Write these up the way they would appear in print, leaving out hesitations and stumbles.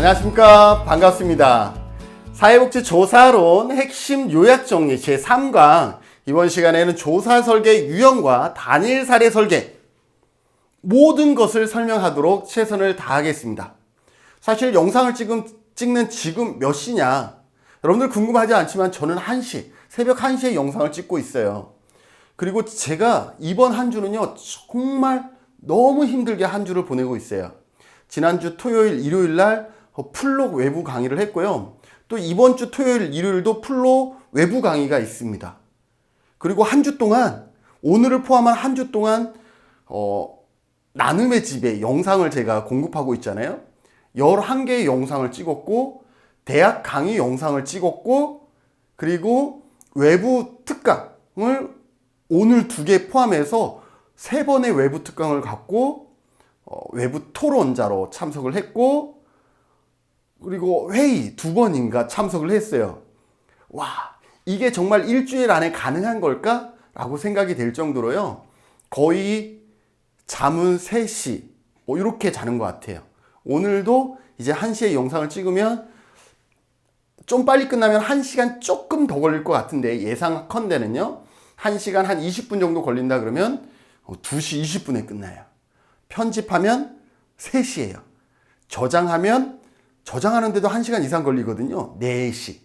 안녕하십니까. 반갑습니다. 사회복지조사론 핵심 요약정리 제3강, 이번 시간에는 조사 설계 유형과 단일 사례 설계, 모든 것을 설명하도록 최선을 다하겠습니다. 사실 영상을 찍는 지금 몇 시냐, 여러분들 궁금하지 않지만 저는 1시, 새벽 1시에 영상을 찍고 있어요. 그리고 제가 이번 한 주는요, 정말 너무 힘들게 한 주를 보내고 있어요. 지난주 토요일, 일요일 날 풀록 외부 강의를 했고요. 또 이번 주 토요일, 일요일도 풀록 외부 강의가 있습니다. 그리고 한 주 동안, 오늘을 포함한 한 주 동안 나눔의 집에 영상을 제가 공급하고 있잖아요. 11개의 영상을 찍었고, 대학 강의 영상을 찍었고, 그리고 외부 특강을 오늘 2개 포함해서 3번의 외부 특강을 갖고 외부 토론자로 참석을 했고, 그리고 회의 2번인가 참석을 했어요. 와, 이게 정말 일주일 안에 가능한 걸까? 라고 생각이 될 정도로요. 거의 잠은 3시 이렇게 자는 것 같아요. 오늘도 이제 1시에 영상을 찍으면 좀 빨리 끝나면 1시간 조금 더 걸릴 것 같은데, 예상컨대는요 1시간 한 20분 정도 걸린다 그러면 2시 20분에 끝나요. 편집하면 3시예요. 저장하는데도 1시간 이상 걸리거든요. 4시.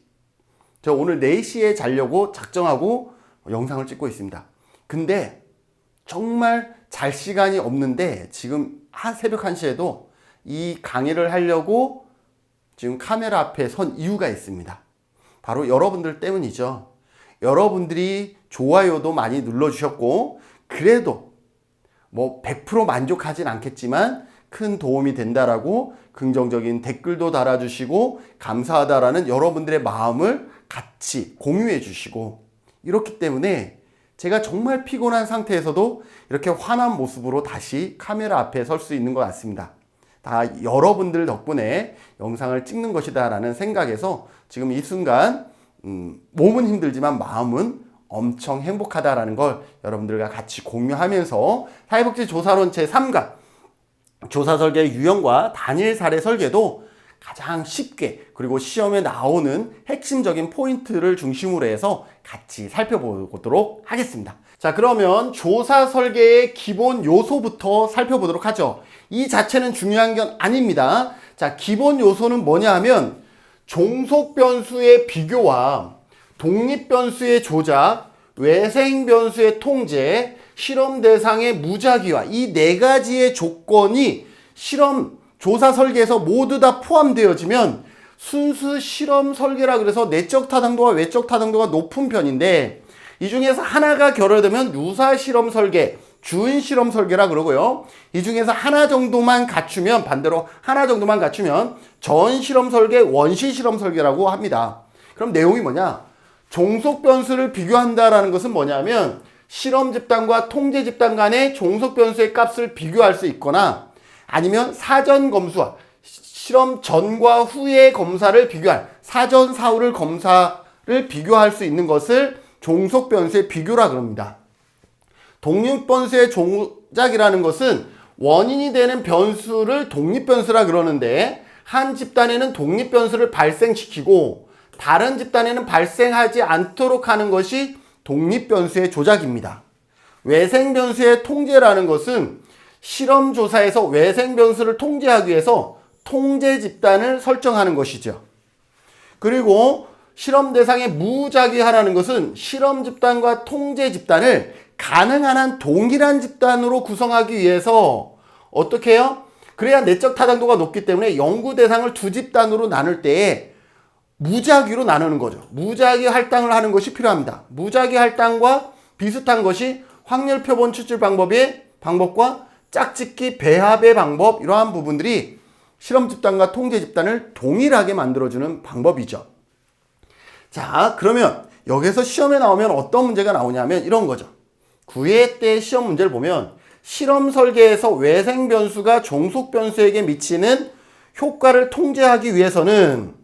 저 오늘 4시에 자려고 작정하고 영상을 찍고 있습니다. 근데 정말 잘 시간이 없는데 지금 새벽 1시에도 이 강의를 하려고 지금 카메라 앞에 선 이유가 있습니다. 바로 여러분들 때문이죠. 여러분들이 좋아요도 많이 눌러주셨고, 그래도 뭐 100% 만족하진 않겠지만 큰 도움이 된다라고 긍정적인 댓글도 달아주시고 감사하다라는 여러분들의 마음을 같이 공유해 주시고, 이렇기 때문에 제가 정말 피곤한 상태에서도 이렇게 환한 모습으로 다시 카메라 앞에 설 수 있는 것 같습니다. 다 여러분들 덕분에 영상을 찍는 것이다 라는 생각에서 지금 이 순간 몸은 힘들지만 마음은 엄청 행복하다라는 걸 여러분들과 같이 공유하면서 사회복지조사론 제3강 조사 설계 유형과 단일 사례 설계도 가장 쉽게, 그리고 시험에 나오는 핵심적인 포인트를 중심으로 해서 같이 살펴보도록 하겠습니다. 자, 그러면 조사 설계의 기본 요소부터 살펴보도록 하죠. 이 자체는 중요한 건 아닙니다. 자, 기본 요소는 뭐냐 하면 종속 변수의 비교와 독립 변수의 조작, 외생 변수의 통제, 실험 대상의 무작위화, 이 4가지의 조건이 실험 조사 설계에서 모두 다 포함되어지면 순수 실험 설계라 그래서 내적 타당도와 외적 타당도가 높은 편인데, 이 중에서 하나가 결여되면 유사 실험 설계, 주인 실험 설계라 그러고요. 이 중에서 하나 정도만 갖추면, 반대로 하나 정도만 갖추면 전 실험 설계, 원시 실험 설계라고 합니다. 그럼 내용이 뭐냐? 종속 변수를 비교한다라는 것은 뭐냐면 실험 집단과 통제 집단 간의 종속 변수의 값을 비교할 수 있거나, 아니면 사전 검수와 실험 전과 후의 검사를 비교할, 사전 사후를 검사를 비교할 수 있는 것을 종속 변수의 비교라 그럽니다. 독립 변수의 조작이라는 것은 원인이 되는 변수를 독립 변수라 그러는데, 한 집단에는 독립 변수를 발생시키고 다른 집단에는 발생하지 않도록 하는 것이 독립 변수의 조작입니다. 외생 변수의 통제라는 것은 실험 조사에서 외생 변수를 통제하기 위해서 통제 집단을 설정하는 것이죠. 그리고 실험 대상의 무작위화라는 것은 실험 집단과 통제 집단을 가능한 한 동일한 집단으로 구성하기 위해서 어떻게 해요? 그래야 내적 타당도가 높기 때문에 연구 대상을 2집단으로 나눌 때에 무작위로 나누는 거죠. 무작위 할당을 하는 것이 필요합니다. 무작위 할당과 비슷한 것이 확률 표본 추출 방법과 짝짓기 배합의 방법, 이러한 부분들이 실험 집단과 통제 집단을 동일하게 만들어주는 방법이죠. 자, 그러면 여기서 시험에 나오면 어떤 문제가 나오냐면 이런 거죠. 9회 때 시험 문제를 보면 실험 설계에서 외생 변수가 종속 변수에게 미치는 효과를 통제하기 위해서는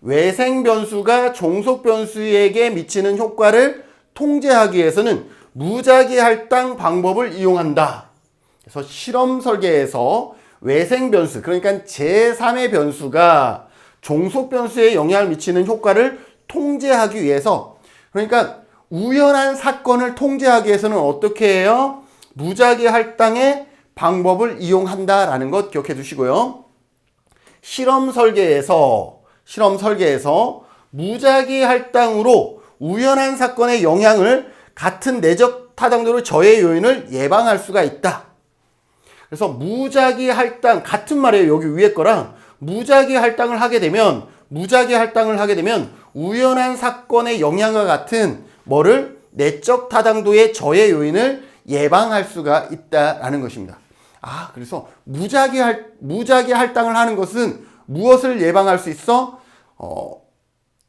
외생 변수가 종속 변수에게 미치는 효과를 통제하기 위해서는 무작위 할당 방법을 이용한다. 그래서 실험 설계에서 외생 변수, 그러니까 제3의 변수가 종속 변수에 영향을 미치는 효과를 통제하기 위해서, 그러니까 우연한 사건을 통제하기 위해서는 어떻게 해요? 무작위 할당의 방법을 이용한다라는 것 기억해 두시고요. 실험 설계에서 무작위 할당으로 우연한 사건의 영향을 같은 내적 타당도의 저해 요인을 예방할 수가 있다. 그래서 무작위 할당, 같은 말이에요. 여기 위에 거랑 무작위 할당을 하게 되면 우연한 사건의 영향과 같은 뭐를 내적 타당도의 저해 요인을 예방할 수가 있다라는 것입니다. 그래서 무작위 할당을 하는 것은 무엇을 예방할 수 있어?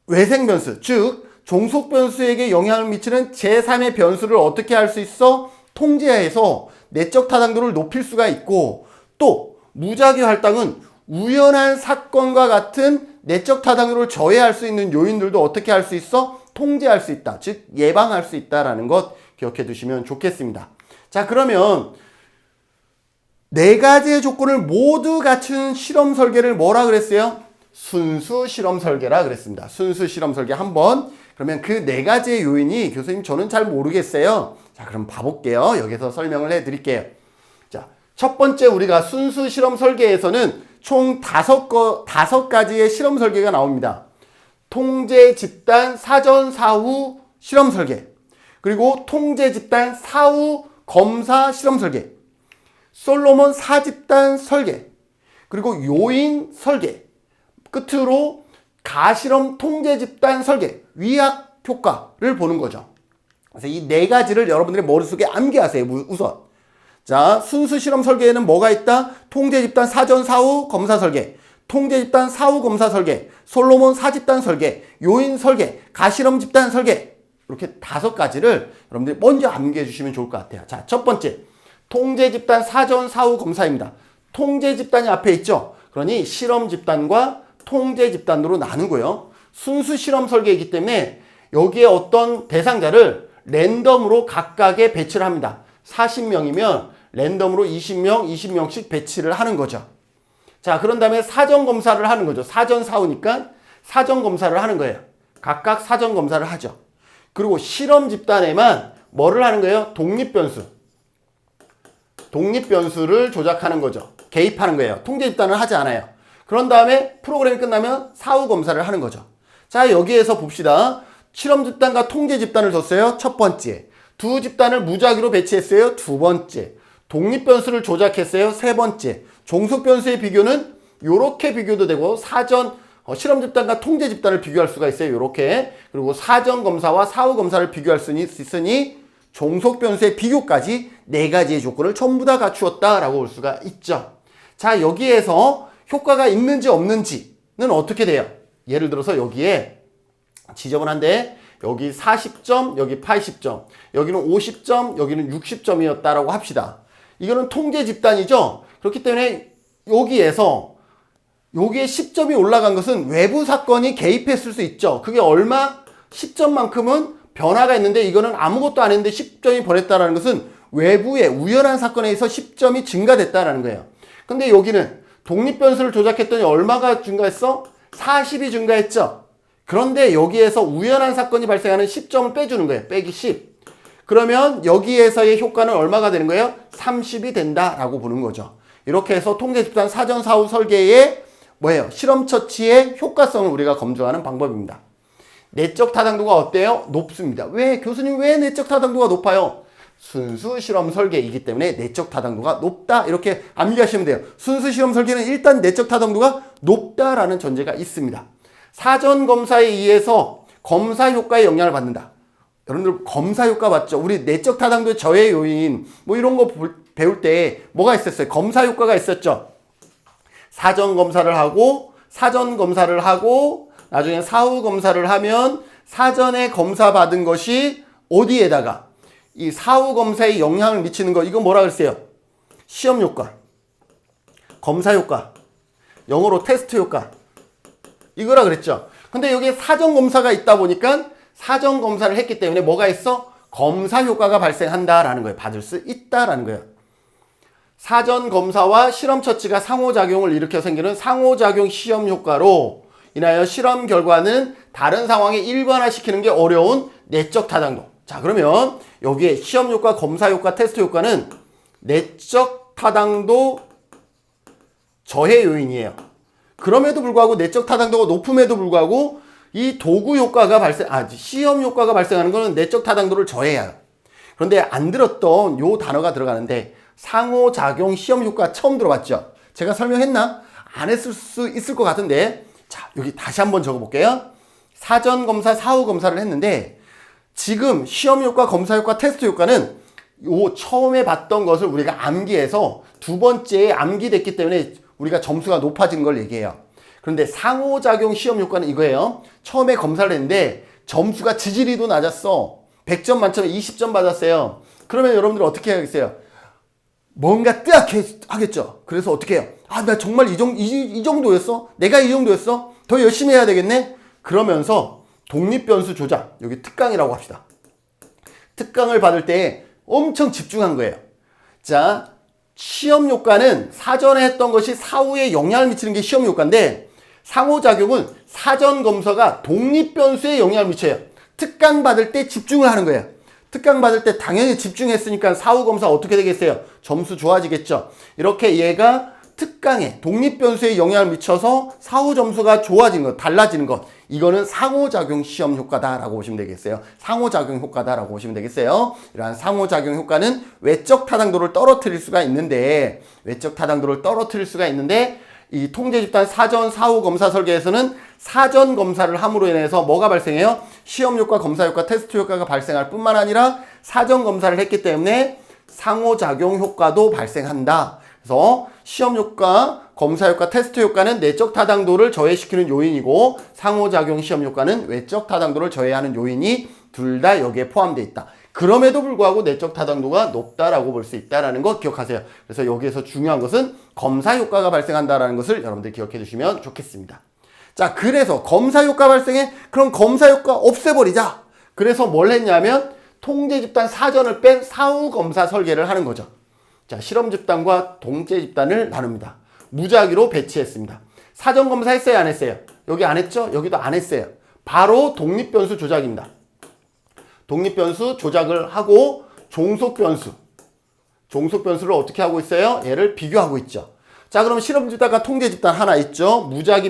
외생 변수, 즉 종속 변수에게 영향을 미치는 제3의 변수를 어떻게 할 수 있어? 통제해서 내적 타당도를 높일 수가 있고, 또 무작위 할당은 우연한 사건과 같은 내적 타당도를 저해할 수 있는 요인들도 어떻게 할 수 있어? 통제할 수 있다. 즉 예방할 수 있다라는 것 기억해 두시면 좋겠습니다. 자, 그러면 네 가지의 조건을 모두 갖춘 실험 설계를 뭐라 그랬어요? 순수 실험 설계라 그랬습니다. 순수 실험 설계 한번. 그러면 그 네 가지의 요인이 교수님 저는 잘 모르겠어요. 자, 그럼 봐볼게요. 여기서 설명을 해드릴게요. 자, 첫 번째 우리가 순수 실험 설계에서는 총 다섯 가지의 실험 설계가 나옵니다. 통제 집단 사전 사후 실험 설계, 그리고 통제 집단 사후 검사 실험 설계, 솔로몬 사집단 설계, 그리고 요인 설계, 끝으로 가실험 통제 집단 설계, 위약 효과를 보는 거죠. 그래서 이 네 가지를 여러분들의 머릿속에 암기하세요. 우선. 자, 순수 실험 설계에는 뭐가 있다? 통제 집단 사전 사후 검사 설계, 통제 집단 사후 검사 설계, 솔로몬 사집단 설계, 요인 설계, 가실험 집단 설계, 이렇게 다섯 가지를 여러분들이 먼저 암기해 주시면 좋을 것 같아요. 자, 첫 번째 통제 집단 사전 사후 검사입니다. 통제 집단이 앞에 있죠. 그러니 실험 집단과 통제 집단으로 나누고요. 순수 실험 설계이기 때문에 여기에 어떤 대상자를 랜덤으로 각각에 배치를 합니다. 40명이면 랜덤으로 20명씩 배치를 하는 거죠. 자, 그런 다음에 사전 검사를 하는 거죠. 사전 사후니까 사전 검사를 하는 거예요. 각각 사전 검사를 하죠. 그리고 실험 집단에만 뭐를 하는 거예요? 독립 변수를 조작하는 거죠. 개입하는 거예요. 통제 집단을 하지 않아요. 그런 다음에 프로그램이 끝나면 사후 검사를 하는 거죠. 자, 여기에서 봅시다. 실험 집단과 통제 집단을 뒀어요. 첫 번째. 두 집단을 무작위로 배치했어요. 두 번째. 독립 변수를 조작했어요. 세 번째. 종속 변수의 비교는 이렇게 비교도 되고, 실험 집단과 통제 집단을 비교할 수가 있어요. 이렇게. 그리고 사전 검사와 사후 검사를 비교할 수 있으니 종속 변수의 비교까지 네 가지의 조건을 전부 다 갖추었다라고 볼 수가 있죠. 자, 여기에서 효과가 있는지 없는지는 어떻게 돼요? 예를 들어서 여기에 지저분한데 여기 40점, 여기 80점, 여기는 50점, 여기는 60점이었다라고 합시다. 이거는 통제 집단이죠. 그렇기 때문에 여기에 10점이 올라간 것은 외부 사건이 개입했을 수 있죠. 그게 얼마? 10점만큼은 변화가 있는데, 이거는 아무것도 안 했는데 10점이 변했다는 것은 외부의 우연한 사건에 의해서 10점이 증가됐다는 거예요. 근데 여기는 독립 변수를 조작했더니 얼마가 증가했어? 40이 증가했죠. 그런데 여기에서 우연한 사건이 발생하는 10점을 빼주는 거예요. 빼기 10. 그러면 여기에서의 효과는 얼마가 되는 거예요? 30이 된다라고 보는 거죠. 이렇게 해서 통제 집단 사전 사후 설계의 실험 처치의 효과성을 우리가 검증하는 방법입니다. 내적 타당도가 어때요? 높습니다. 왜? 교수님 왜 내적 타당도가 높아요? 순수 실험 설계이기 때문에 내적 타당도가 높다, 이렇게 암기하시면 돼요. 순수 실험 설계는 일단 내적 타당도가 높다라는 전제가 있습니다. 사전 검사에 의해서 검사 효과에 영향을 받는다. 여러분들 검사 효과 봤죠? 우리 내적 타당도의 저해 요인 이런 거 배울 때 뭐가 있었어요? 검사 효과가 있었죠. 사전 검사를 하고 나중에 사후 검사를 하면 사전에 검사 받은 것이 어디에다가 이 사후 검사에 영향을 미치는 거, 이거 뭐라 그랬어요? 시험 효과, 검사 효과, 영어로 테스트 효과, 이거라 그랬죠. 근데 여기에 사전 검사가 있다 보니까 사전 검사를 했기 때문에 뭐가 있어? 검사 효과가 발생한다라는 거예요. 받을 수 있다라는 거예요. 사전 검사와 실험 처치가 상호작용을 일으켜 생기는 상호작용 시험 효과로 인하여 실험 결과는 다른 상황에 일반화시키는 게 어려운 내적 타당도. 자, 그러면 여기에 시험 효과, 검사 효과, 테스트 효과는 내적 타당도 저해 요인이에요. 그럼에도 불구하고 내적 타당도가 높음에도 불구하고 이 도구 효과가 시험 효과가 발생하는 것은 내적 타당도를 저해해요. 그런데 안 들었던 요 단어가 들어가는데 상호작용 시험 효과 처음 들어봤죠? 제가 설명했나? 안 했을 수 있을 것 같은데 자, 여기 다시 한번 적어볼게요. 사전검사, 사후검사를 했는데 지금 시험 효과, 검사 효과, 테스트 효과는 요 처음에 봤던 것을 우리가 암기해서 두 번째에 암기됐기 때문에 우리가 점수가 높아진 걸 얘기해요. 그런데 상호작용 시험 효과는 이거예요. 처음에 검사를 했는데 점수가 지지리도 낮았어. 100점 만점에 20점 받았어요. 그러면 여러분들 어떻게 하겠어요? 뭔가 뜨악하겠죠. 그래서 어떻게 해요? 아, 나 정말 이 정도였어? 내가 이 정도였어? 더 열심히 해야 되겠네? 그러면서 독립변수 조작, 여기 특강이라고 합시다. 특강을 받을 때 엄청 집중한 거예요. 자, 시험 효과는 사전에 했던 것이 사후에 영향을 미치는 게 시험 효과인데 상호작용은 사전 검사가 독립변수에 영향을 미쳐요. 특강 받을 때 집중을 하는 거예요. 특강 받을 때 당연히 집중했으니까 사후 검사 어떻게 되겠어요? 점수 좋아지겠죠. 이렇게 얘가 특강에 독립변수에 영향을 미쳐서 사후 점수가 좋아지는 것, 달라지는 것. 이거는 상호작용 시험 효과다라고 보시면 되겠어요. 상호작용 효과다라고 보시면 되겠어요. 이러한 상호작용 효과는 외적 타당도를 떨어뜨릴 수가 있는데 이 통제집단 사전 사후 검사 설계에서는 사전 검사를 함으로 인해서 뭐가 발생해요? 시험 효과, 검사 효과, 테스트 효과가 발생할 뿐만 아니라 사전 검사를 했기 때문에 상호작용 효과도 발생한다. 그래서 시험 효과, 검사 효과, 테스트 효과는 내적 타당도를 저해시키는 요인이고 상호작용 시험 효과는 외적 타당도를 저해하는 요인이 둘 다 여기에 포함되어 있다. 그럼에도 불구하고 내적 타당도가 높다라고 볼 수 있다는 거 기억하세요. 그래서 여기에서 중요한 것은 검사 효과가 발생한다는 것을 여러분들 기억해 주시면 좋겠습니다. 자, 그래서 검사 효과 발생해? 그럼 검사 효과 없애버리자. 그래서 뭘 했냐면 통제 집단 사전을 뺀 사후 검사 설계를 하는 거죠. 자, 실험 집단과 통제 집단을 나눕니다. 무작위로 배치했습니다. 사전 검사 했어요, 안 했어요? 여기 안 했죠? 여기도 안 했어요. 바로 독립변수 조작입니다. 독립변수 조작을 하고 종속변수를 어떻게 하고 있어요? 얘를 비교하고 있죠. 자, 그럼 실험 집단과 통제 집단 하나 있죠. 무작위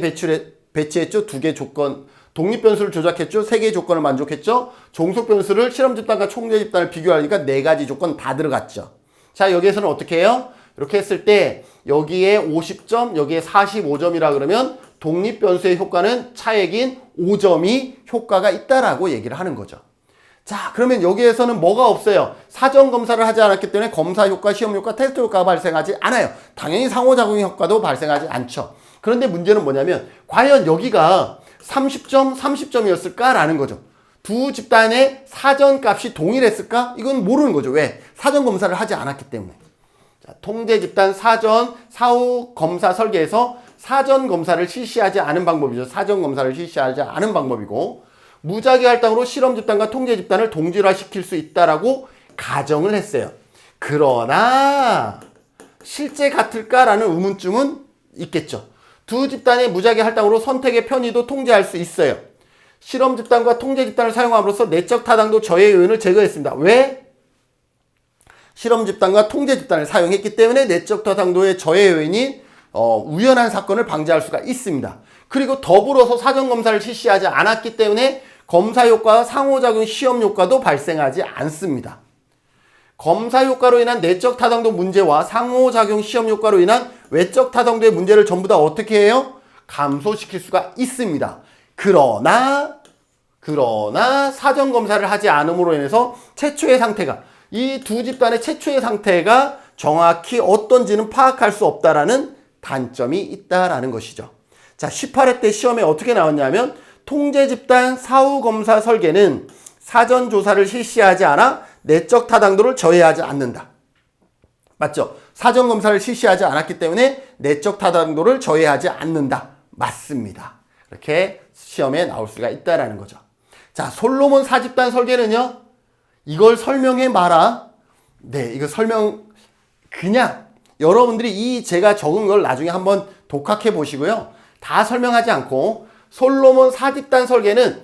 배치했죠. 2개 조건. 독립변수를 조작했죠. 3개의 조건을 만족했죠. 종속변수를 실험 집단과 통제 집단을 비교하니까 4가지 조건 다 들어갔죠. 자, 여기에서는 어떻게 해요? 이렇게 했을 때 여기에 50점, 여기에 45점이라 그러면 독립변수의 효과는 차액인 5점이 효과가 있다라고 얘기를 하는 거죠. 자, 그러면 여기에서는 뭐가 없어요? 사전 검사를 하지 않았기 때문에 검사 효과, 시험 효과, 테스트 효과가 발생하지 않아요. 당연히 상호작용 효과도 발생하지 않죠. 그런데 문제는 뭐냐면 과연 여기가 30점, 30점이었을까라는 거죠. 두 집단의 사전 값이 동일했을까? 이건 모르는 거죠. 왜? 사전 검사를 하지 않았기 때문에. 자, 통제 집단 사전, 사후 검사 설계에서 사전 검사를 실시하지 않은 방법이죠. 사전 검사를 실시하지 않은 방법이고 무작위 할당으로 실험 집단과 통제 집단을 동질화시킬 수 있다라고 가정을 했어요. 그러나 실제 같을까라는 의문점은 있겠죠. 두 집단의 무작위 할당으로 선택의 편의도 통제할 수 있어요. 실험 집단과 통제 집단을 사용함으로써 내적 타당도 저해 요인을 제거했습니다. 왜? 실험 집단과 통제 집단을 사용했기 때문에 내적 타당도의 저해 요인이 우연한 사건을 방지할 수가 있습니다. 그리고 더불어서 사전 검사를 실시하지 않았기 때문에 검사 효과와 상호작용 시험 효과도 발생하지 않습니다. 검사 효과로 인한 내적 타당도 문제와 상호작용 시험 효과로 인한 외적 타당도의 문제를 전부 다 어떻게 해요? 감소시킬 수가 있습니다. 그러나 사전 검사를 하지 않음으로 인해서 최초의 상태가 이 두 집단의 최초의 상태가 정확히 어떤지는 파악할 수 없다라는 단점이 있다라는 것이죠. 자, 18회 때 시험에 어떻게 나왔냐면 통제 집단 사후 검사 설계는 사전 조사를 실시하지 않아 내적 타당도를 저해하지 않는다. 맞죠? 사전 검사를 실시하지 않았기 때문에 내적 타당도를 저해하지 않는다. 맞습니다. 이렇게 시험에 나올 수가 있다라는 거죠. 자, 솔로몬 사집단 설계는요. 이걸 설명해 마라. 네, 이거 그냥 여러분들이 이 제가 적은 걸 나중에 한번 독학해 보시고요. 다 설명하지 않고 솔로몬 4집단 설계는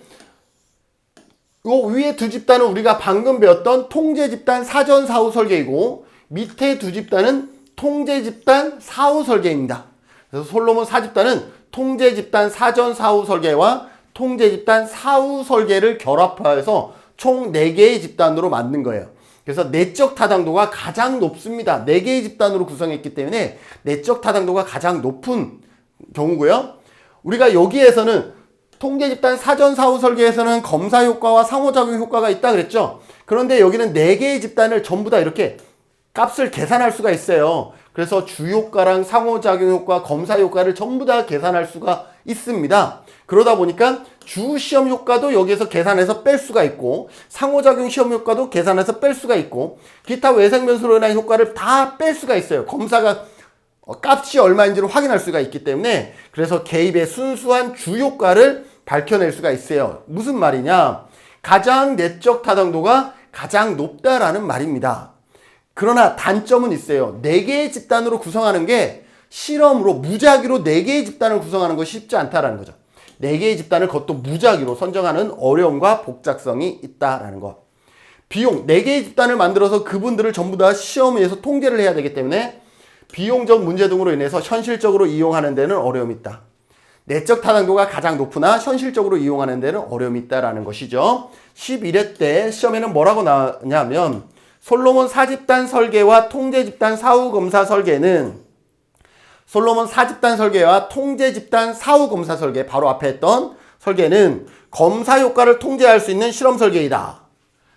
요 위에 두 집단은 우리가 방금 배웠던 통제 집단 사전 사후 설계이고 밑에 두 집단은 통제 집단 사후 설계입니다. 그래서 솔로몬 4집단은 통제 집단 사전 사후 설계와 통제 집단 사후 설계를 결합하여서 총 4개의 집단으로 만든 거예요. 그래서 내적 타당도가 가장 높습니다. 4개의 집단으로 구성했기 때문에 내적 타당도가 가장 높은 경우고요. 우리가 여기에서는 통제 집단 사전 사후 설계에서는 검사 효과와 상호작용 효과가 있다 그랬죠. 그런데 여기는 4개의 집단을 전부 다 이렇게 값을 계산할 수가 있어요. 그래서 주효과랑 상호작용 효과, 검사 효과를 전부 다 계산할 수가 있습니다. 그러다 보니까 주 시험 효과도 여기에서 계산해서 뺄 수가 있고 상호작용 시험 효과도 계산해서 뺄 수가 있고 기타 외생 변수로 인한 효과를 다 뺄 수가 있어요. 검사가 값이 얼마인지를 확인할 수가 있기 때문에 그래서 개입의 순수한 주효과를 밝혀낼 수가 있어요. 무슨 말이냐? 가장 내적 타당도가 가장 높다라는 말입니다. 그러나 단점은 있어요. 4개의 집단으로 구성하는 게 실험으로 무작위로 4개의 집단을 구성하는 것이 쉽지 않다라는 거죠. 4개의 집단을 그것도 무작위로 선정하는 어려움과 복잡성이 있다라는 것. 비용, 4개의 집단을 만들어서 그분들을 전부 다 시험에서 통계를 해야 되기 때문에 비용적 문제 등으로 인해서 현실적으로 이용하는 데는 어려움이 있다. 내적 타당도가 가장 높으나 현실적으로 이용하는 데는 어려움이 있다라는 것이죠. 11회 때 시험에는 뭐라고 나왔냐면 솔로몬 4집단 설계와 통제 집단 사후 검사 설계는 솔로몬 4집단 설계와 통제 집단 사후 검사 설계 바로 앞에 했던 설계는 검사 효과를 통제할 수 있는 실험 설계이다.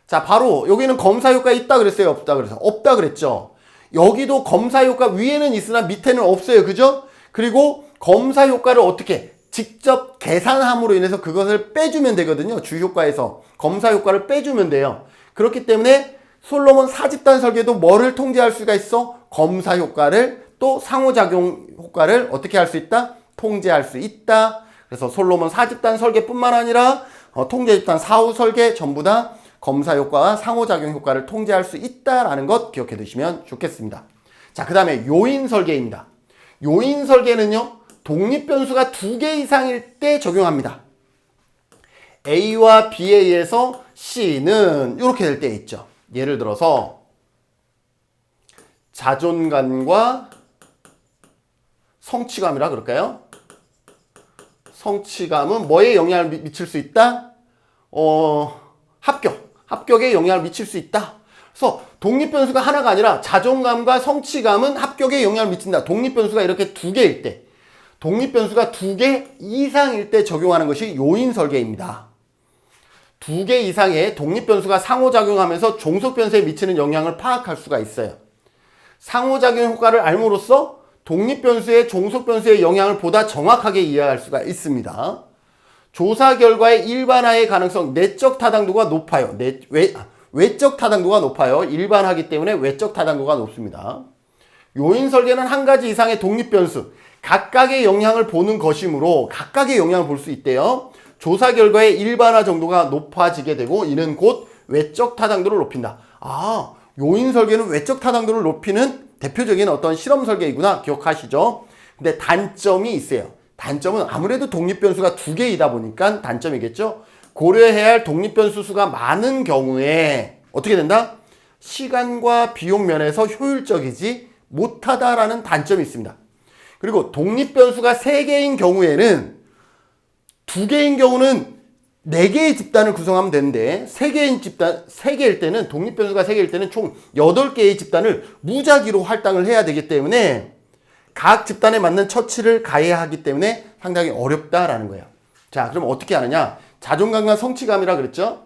자, 바로 여기는 검사 효과 있다 그랬어요? 없다 그랬어요? 없다 그랬죠. 여기도 검사 효과 위에는 있으나 밑에는 없어요. 그죠? 그리고 검사 효과를 어떻게 직접 계산함으로 인해서 그것을 빼주면 되거든요. 주효과에서 검사 효과를 빼주면 돼요. 그렇기 때문에 솔로몬 4집단 설계도 뭐를 통제할 수가 있어? 검사 효과를 또 상호작용 효과를 어떻게 할 수 있다? 통제할 수 있다. 그래서 솔로몬 4집단 설계뿐만 아니라 통제 집단 사후 설계 전부 다 검사 효과와 상호작용 효과를 통제할 수 있다라는 것 기억해 두시면 좋겠습니다. 자, 그 다음에 요인 설계입니다. 요인 설계는요, 독립변수가 2개 이상일 때 적용합니다. A와 B에 의해서 C는 이렇게 될 때 있죠. 예를 들어서 자존감과 성취감이라 그럴까요? 성취감은 뭐에 영향을 미칠 수 있다? 합격에 영향을 미칠 수 있다. 그래서 독립변수가 하나가 아니라 자존감과 성취감은 합격에 영향을 미친다. 독립변수가 이렇게 2개일 때, 독립변수가 2개 이상일 때 적용하는 것이 요인 설계입니다. 2개 이상의 독립변수가 상호작용하면서 종속변수에 미치는 영향을 파악할 수가 있어요. 상호작용 효과를 알므로써 독립변수의 종속변수의 영향을 보다 정확하게 이해할 수가 있습니다. 조사 결과의 일반화의 가능성, 내적 타당도가 높아요. 외적 타당도가 높아요. 일반화하기 때문에 외적 타당도가 높습니다. 요인 설계는 한 가지 이상의 독립변수, 각각의 영향을 보는 것이므로 각각의 영향을 볼 수 있대요. 조사 결과의 일반화 정도가 높아지게 되고 이는 곧 외적 타당도를 높인다. 아, 요인 설계는 외적 타당도를 높이는 대표적인 어떤 실험 설계이구나 기억하시죠? 근데 단점이 있어요. 단점은 아무래도 독립변수가 2개이다 보니까 단점이겠죠? 고려해야 할 독립변수 수가 많은 경우에 어떻게 된다? 시간과 비용 면에서 효율적이지 못하다라는 단점이 있습니다. 그리고 독립변수가 3개인 경우에는 2개인 경우는 4개의 집단을 구성하면 되는데 3개일 때는 독립변수가 3개일 때는 총 8개의 집단을 무작위로 할당을 해야 되기 때문에 각 집단에 맞는 처치를 가해야 하기 때문에 상당히 어렵다라는 거예요. 자, 그럼 어떻게 하느냐? 자존감과 성취감이라 그랬죠?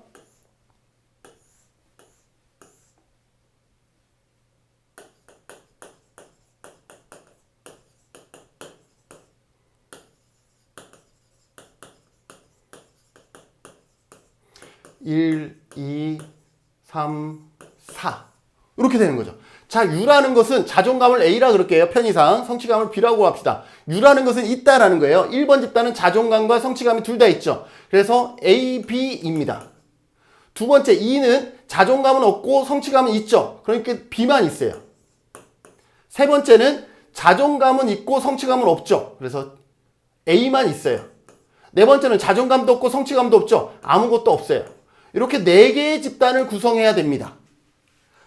(1, 2, 3, 4) 이렇게 되는 거죠. 자, U라는 것은 자존감을 A라 그럴게요. 편의상. 성취감을 B라고 합시다. U라는 것은 있다라는 거예요. 1번 집단은 자존감과 성취감이 둘 다 있죠. 그래서 A, B입니다. 두 번째 2는 자존감은 없고 성취감은 있죠. 그러니까 B만 있어요. 세 번째는 자존감은 있고 성취감은 없죠. 그래서 A만 있어요. 네 번째는 자존감도 없고 성취감도 없죠. 아무것도 없어요. 이렇게 네 개의 집단을 구성해야 됩니다.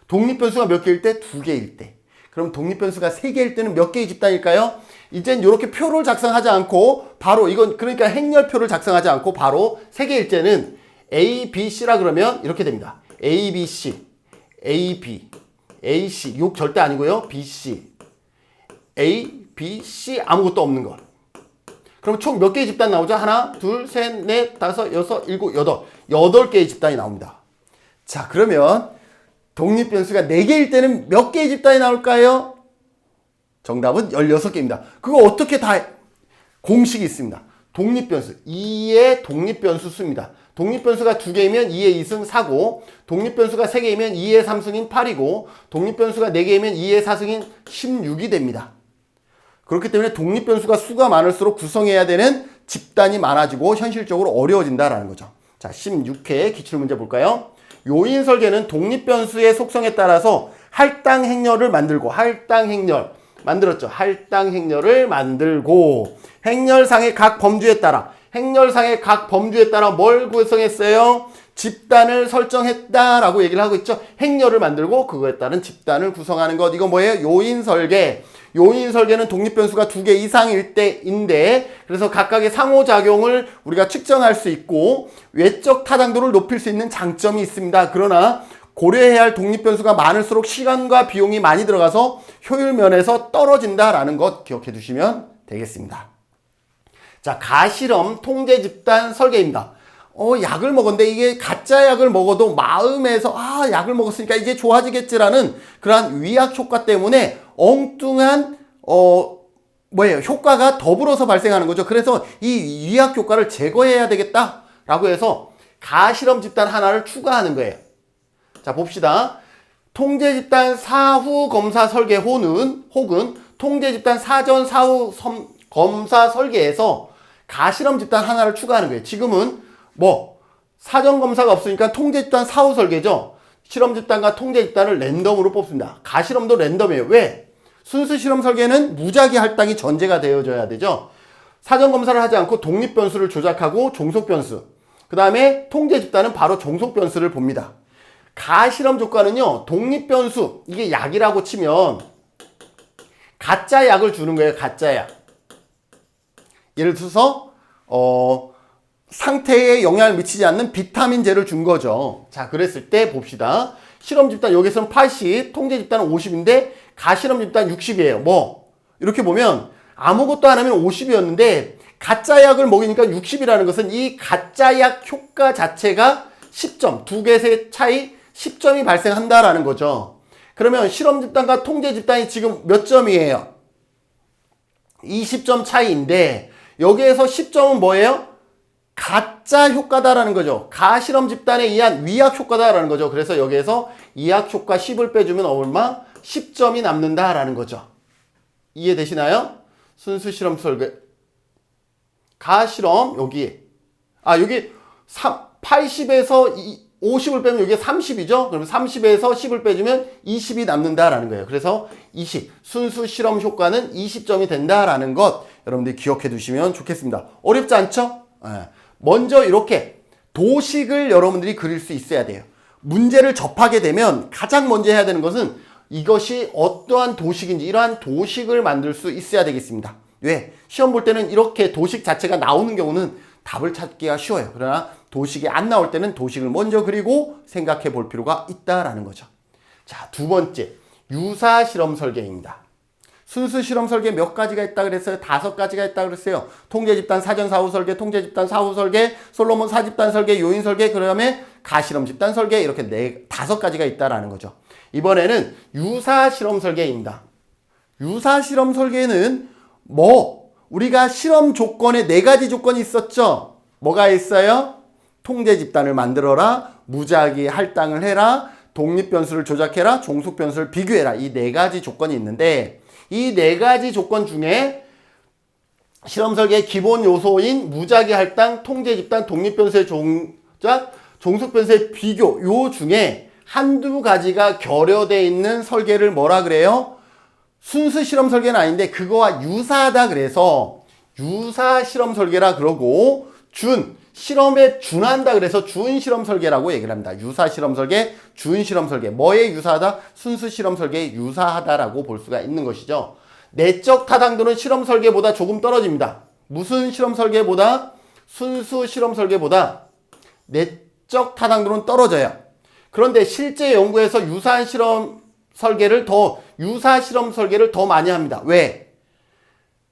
독립변수가 몇 개일 때? 두 개일 때. 그럼 독립변수가 세 개일 때는 몇 개의 집단일까요? 이젠 이렇게 표를 작성하지 않고 바로 이건 그러니까 행렬표를 작성하지 않고 바로 세 개일 때는 A, B, C라 그러면 이렇게 됩니다. A, B, C, A, B, A, C. 6 절대 아니고요. B, C, A, B, C 아무것도 없는 것. 그럼 총 몇 개의 집단 나오죠? 하나, 둘, 셋, 넷, 다섯, 여섯, 일곱, 여덟. 8개의 집단이 나옵니다. 자, 그러면 독립변수가 4개일 때는 몇 개의 집단이 나올까요? 정답은 16개입니다. 그거 어떻게 다 공식이 있습니다. 독립변수 2의 독립변수 수입니다. 독립변수가 2개이면 2의 2승 4고 독립변수가 3개이면 2의 3승인 8이고 독립변수가 4개이면 2의 4승인 16이 됩니다. 그렇기 때문에 독립변수가 수가 많을수록 구성해야 되는 집단이 많아지고 현실적으로 어려워진다라는 거죠. 자, 16회 기출문제 볼까요? 요인 설계는 독립변수의 속성에 따라서 할당 행렬을 만들고 할당 행렬 만들었죠. 할당 행렬을 만들고 행렬상의 각 범주에 따라 뭘 구성했어요? 집단을 설정했다라고 얘기를 하고 있죠. 행렬을 만들고 그거에 따른 집단을 구성하는 것. 이거 뭐예요? 요인 설계. 요인 설계는 독립변수가 2개 이상일 때인데 그래서 각각의 상호작용을 우리가 측정할 수 있고 외적 타당도를 높일 수 있는 장점이 있습니다. 그러나 고려해야 할 독립변수가 많을수록 시간과 비용이 많이 들어가서 효율 면에서 떨어진다라는 것 기억해 두시면 되겠습니다. 자, 가실험 통제 집단 설계입니다. 약을 먹었는데 이게 가짜 약을 먹어도 마음에서 약을 먹었으니까 이제 좋아지겠지라는 그러한 위약 효과 때문에 엉뚱한 효과가 더불어서 발생하는 거죠. 그래서 이 위약 효과를 제거해야 되겠다라고 해서 가실험 집단 하나를 추가하는 거예요. 자, 봅시다. 통제 집단 사후 검사 설계호는 혹은 통제 집단 사전 사후 검사 설계에서 가실험 집단 하나를 추가하는 거예요. 지금은 사전 검사가 없으니까 통제 집단 사후 설계죠. 실험 집단과 통제 집단을 랜덤으로 뽑습니다. 가실험도 랜덤이에요. 왜? 순수 실험 설계는 무작위 할당이 전제가 되어져야 되죠. 사전 검사를 하지 않고 독립 변수를 조작하고 종속 변수. 그 다음에 통제 집단은 바로 종속 변수를 봅니다. 가실험 조건은요. 독립 변수, 이게 약이라고 치면 가짜 약을 주는 거예요. 가짜 약. 예를 들어서 상태에 영향을 미치지 않는 비타민제를 준 거죠. 자, 그랬을 때 봅시다. 실험 집단 여기서는 80, 통제 집단은 50인데 가실험 집단 60이에요. 이렇게 보면 아무것도 안 하면 50이었는데 가짜 약을 먹이니까 60이라는 것은 이 가짜 약 효과 자체가 10점, 두 개의 차이 10점이 발생한다라는 거죠. 그러면 실험 집단과 통제 집단이 지금 몇 점이에요? 20점 차이인데 여기에서 10점은 뭐예요? 가짜 효과다라는 거죠. 가실험 집단에 의한 위약 효과다라는 거죠. 그래서 여기에서 이약 효과 10을 빼주면 얼마? 10점이 남는다라는 거죠. 이해되시나요? 순수 실험 설계. 가실험 여기 80에서 50을 빼면 여기에 30이죠. 그럼 30에서 10을 빼주면 20이 남는다라는 거예요. 그래서 20 순수 실험 효과는 20점이 된다라는 것 여러분들이 기억해 두시면 좋겠습니다. 어렵지 않죠? 먼저 이렇게 도식을 여러분들이 그릴 수 있어야 돼요. 문제를 접하게 되면 가장 먼저 해야 되는 것은 이것이 어떠한 도식인지 이러한 도식을 만들 수 있어야 되겠습니다. 왜? 시험 볼 때는 이렇게 도식 자체가 나오는 경우는 답을 찾기가 쉬워요. 그러나 도식이 안 나올 때는 도식을 먼저 그리고 생각해 볼 필요가 있다라는 거죠. 자, 두 번째, 유사 실험 설계입니다. 순수 실험 설계 몇 가지가 있다 그랬어요? 5가지가 있다 그랬어요. 통제 집단 사전 사후 설계, 통제 집단 사후 설계, 솔로몬 사집단 설계, 요인 설계, 그다음에 가실험 집단 설계 이렇게 5가지가 있다라는 거죠. 이번에는 유사 실험 설계입니다. 유사 실험 설계는 우리가 실험 조건에 4가지 조건이 있었죠. 뭐가 있어요? 통제 집단을 만들어라, 무작위 할당을 해라, 독립 변수를 조작해라, 종속 변수를 비교해라. 이 4가지 조건이 있는데 이 4가지 조건 중에 실험 설계의 기본 요소인 무작위 할당, 통제 집단, 독립 변수의 조작, 종속 변수의 비교 요 중에 한두 가지가 결여되어 있는 설계를 뭐라 그래요? 순수 실험 설계는 아닌데 그거와 유사하다 그래서 유사 실험 설계라 그러고 실험에 준한다 그래서 준 실험 설계라고 얘기를 합니다. 유사 실험 설계, 준 실험 설계. 뭐에 유사하다? 순수 실험 설계에 유사하다라고 볼 수가 있는 것이죠. 내적 타당도는 실험 설계보다 조금 떨어집니다. 무슨 실험 설계보다? 순수 실험 설계보다 내적 타당도는 떨어져요. 그런데 실제 연구에서 유사 실험 설계를 더 많이 합니다. 왜?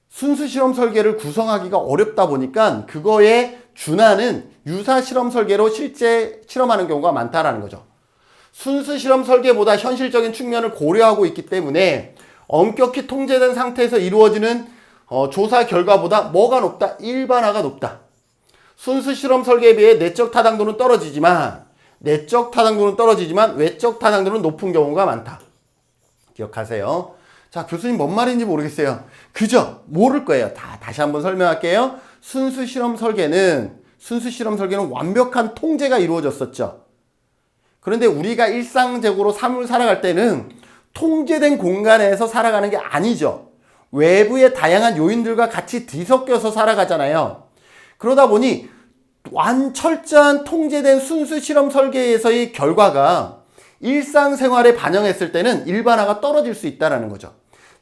순수 실험 설계를 구성하기가 어렵다 보니까 그거에 준하는 유사 실험 설계로 실제 실험하는 경우가 많다라는 거죠. 순수 실험 설계보다 현실적인 측면을 고려하고 있기 때문에 엄격히 통제된 상태에서 이루어지는 조사 결과보다 뭐가 높다? 일반화가 높다. 순수 실험 설계에 비해 내적 타당도는 떨어지지만 외적 타당도는 높은 경우가 많다. 기억하세요. 자, 교수님 뭔 말인지 모르겠어요. 그죠? 모를 거예요. 다시 한번 설명할게요. 순수 실험 설계는 완벽한 통제가 이루어졌었죠. 그런데 우리가 일상적으로 삶을 살아갈 때는 통제된 공간에서 살아가는 게 아니죠. 외부의 다양한 요인들과 같이 뒤섞여서 살아가잖아요. 그러다 보니 철저한 통제된 순수 실험 설계에서의 결과가 일상생활에 반영했을 때는 일반화가 떨어질 수 있다는 거죠.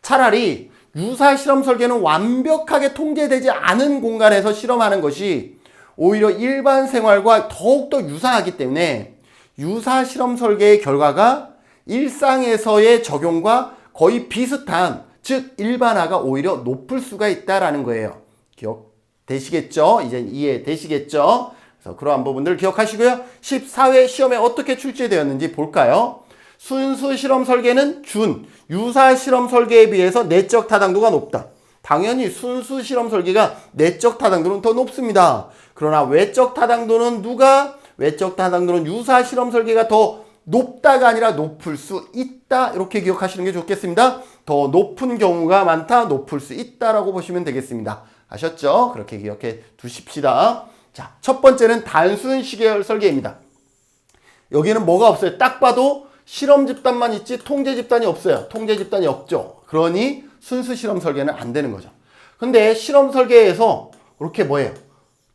차라리 유사 실험 설계는 완벽하게 통제되지 않은 공간에서 실험하는 것이 오히려 일반 생활과 더욱더 유사하기 때문에 유사 실험 설계의 결과가 일상에서의 적용과 거의 비슷한, 즉 일반화가 오히려 높을 수가 있다는 거예요. 기억되시겠죠? 이제 이해되시겠죠? 그래서 그러한 부분들 기억하시고요. 14회 시험에 어떻게 출제되었는지 볼까요? 순수 실험 설계는 유사 실험 설계에 비해서 내적 타당도가 높다. 당연히 순수 실험 설계가 내적 타당도는 더 높습니다. 그러나 외적 타당도는 유사 실험 설계가 더 높다가 아니라 높을 수 있다. 이렇게 기억하시는 게 좋겠습니다. 더 높은 경우가 많다, 높을 수 있다라고 보시면 되겠습니다. 아셨죠? 그렇게 기억해 두십시다. 자, 첫 번째는 단순 시계열 설계입니다. 여기는 뭐가 없어요? 딱 봐도 실험 집단만 있지 통제 집단이 없어요. 통제 집단이 없죠. 그러니 순수 실험 설계는 안 되는 거죠. 근데 실험 설계에서 이렇게 뭐예요?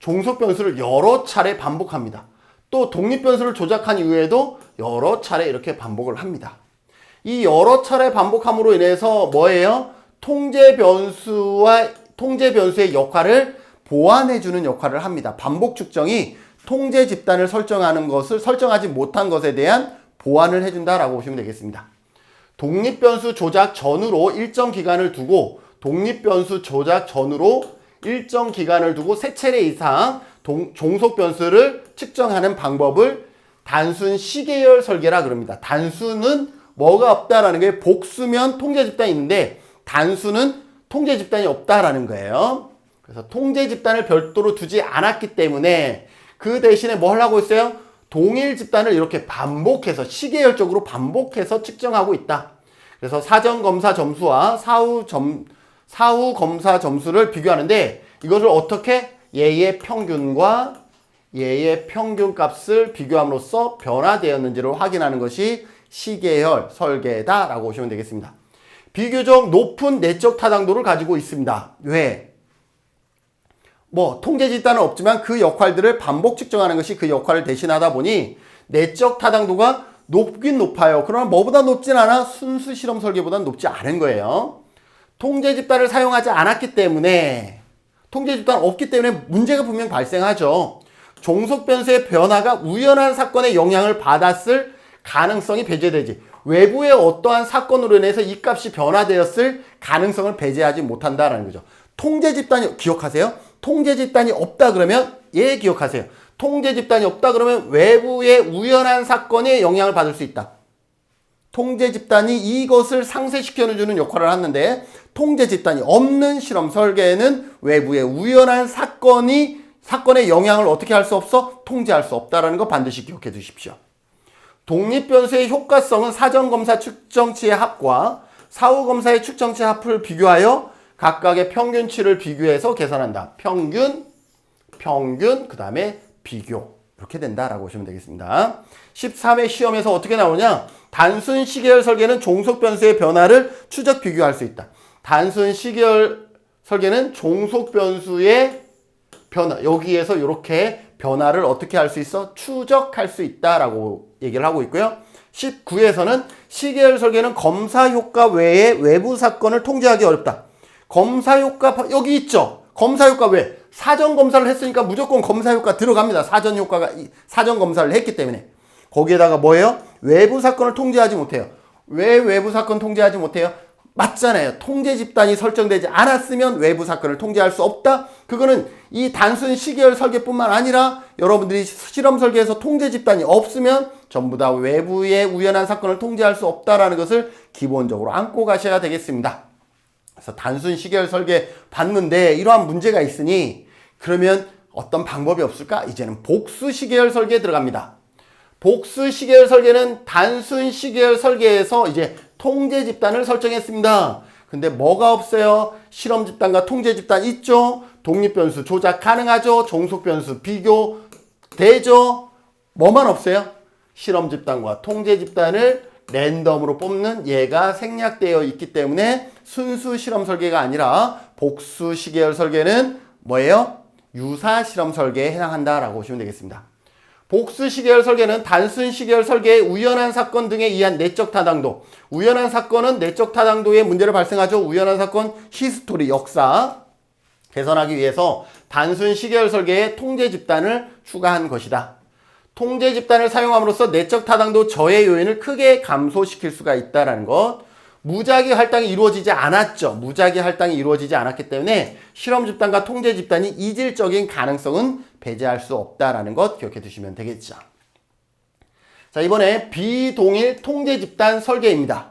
종속 변수를 여러 차례 반복합니다. 또 독립 변수를 조작한 이후에도 여러 차례 이렇게 반복을 합니다. 이 여러 차례 반복함으로 인해서 뭐예요? 통제 변수의 역할을 보완해주는 역할을 합니다. 반복 측정이 통제 집단을 설정하지 못한 것에 대한 보완을 해준다라고 보시면 되겠습니다. 독립 변수 조작 전후로 일정 기간을 두고 세 차례 이상 종속 변수를 측정하는 방법을 단순 시계열 설계라 그럽니다. 단수는 뭐가 없다라는 게 복수면 통제 집단이 있는데 단수는 통제 집단이 없다라는 거예요. 그래서 통제 집단을 별도로 두지 않았기 때문에 그 대신에 뭐 하려고 했어요? 동일 집단을 이렇게 시계열적으로 반복해서 측정하고 있다. 그래서 사전 검사 점수와 사후 검사 점수를 비교하는데 이것을 어떻게 얘의 평균과 얘의 평균 값을 비교함으로써 변화되었는지를 확인하는 것이 시계열 설계다라고 보시면 되겠습니다. 비교적 높은 내적 타당도를 가지고 있습니다. 왜? 통제 집단은 없지만 그 역할들을 반복 측정하는 것이 그 역할을 대신하다 보니 내적 타당도가 높긴 높아요. 그러나 뭐보다 높진 않아? 순수 실험 설계보다는 높지 않은 거예요. 통제 집단을 사용하지 않았기 때문에 통제 집단 없기 때문에 문제가 분명 발생하죠. 종속 변수의 변화가 우연한 사건의 영향을 받았을 가능성이 배제되지. 외부의 어떠한 사건으로 인해서 이 값이 변화되었을 가능성을 배제하지 못한다라는 거죠. 통제 집단이 기억하세요? 통제 집단이 없다 그러면 기억하세요. 통제 집단이 없다 그러면 외부의 우연한 사건에 영향을 받을 수 있다. 통제 집단이 이것을 상쇄시켜주는 역할을 하는데 통제 집단이 없는 실험 설계에는 외부의 우연한 사건의 영향을 어떻게 할 수 없어? 통제할 수 없다는 거 반드시 기억해 두십시오. 독립변수의 효과성은 사전검사 측정치의 합과 사후검사의 측정치의 합을 비교하여 각각의 평균치를 비교해서 계산한다. 평균, 그 다음에 비교. 이렇게 된다라고 보시면 되겠습니다. 13회 시험에서 어떻게 나오냐? 단순 시계열 설계는 종속 변수의 변화를 추적 비교할 수 있다. 단순 시계열 설계는 종속 변수의 변화, 여기에서 이렇게 변화를 어떻게 할 수 있어? 추적할 수 있다라고 얘기를 하고 있고요. 19에서는 시계열 설계는 검사 효과 외에 외부 사건을 통제하기 어렵다. 검사 효과 여기 있죠. 검사 효과 외. 사전 검사를 했으니까 무조건 검사 효과 들어갑니다. 사전 검사를 했기 때문에. 거기에다가 뭐예요? 외부 사건을 통제하지 못해요. 왜 외부 사건 통제하지 못해요? 맞잖아요. 통제 집단이 설정되지 않았으면 외부 사건을 통제할 수 없다. 그거는 이 단순 시계열 설계뿐만 아니라 여러분들이 실험 설계에서 통제 집단이 없으면 전부 다 외부의 우연한 사건을 통제할 수 없다라는 것을 기본적으로 안고 가셔야 되겠습니다. 그래서 단순 시계열 설계 봤는데 이러한 문제가 있으니 그러면 어떤 방법이 없을까? 이제는 복수 시계열 설계에 들어갑니다. 복수 시계열 설계는 단순 시계열 설계에서 이제 통제 집단을 설정했습니다. 근데 뭐가 없어요? 실험 집단과 통제 집단 있죠? 독립 변수 조작 가능하죠? 종속 변수 비교 되죠? 뭐만 없어요? 실험 집단과 통제 집단을 랜덤으로 뽑는 얘가 생략되어 있기 때문에 순수 실험 설계가 아니라 복수 시계열 설계는 뭐예요? 유사 실험 설계에 해당한다라고 보시면 되겠습니다. 복수 시계열 설계는 단순 시계열 설계의 우연한 사건 등에 의한 내적 타당도. 우연한 사건은 내적 타당도에 문제를 발생하죠. 우연한 사건 히스토리 역사 개선하기 위해서 단순 시계열 설계에 통제 집단을 추가한 것이다. 통제 집단을 사용함으로써 내적 타당도 저해 요인을 크게 감소시킬 수가 있다는 것. 무작위 할당이 이루어지지 않았죠. 무작위 할당이 이루어지지 않았기 때문에 실험 집단과 통제 집단이 이질적인 가능성은 배제할 수 없다라는 것 기억해 두시면 되겠죠. 자, 이번에 비동일 통제 집단 설계입니다.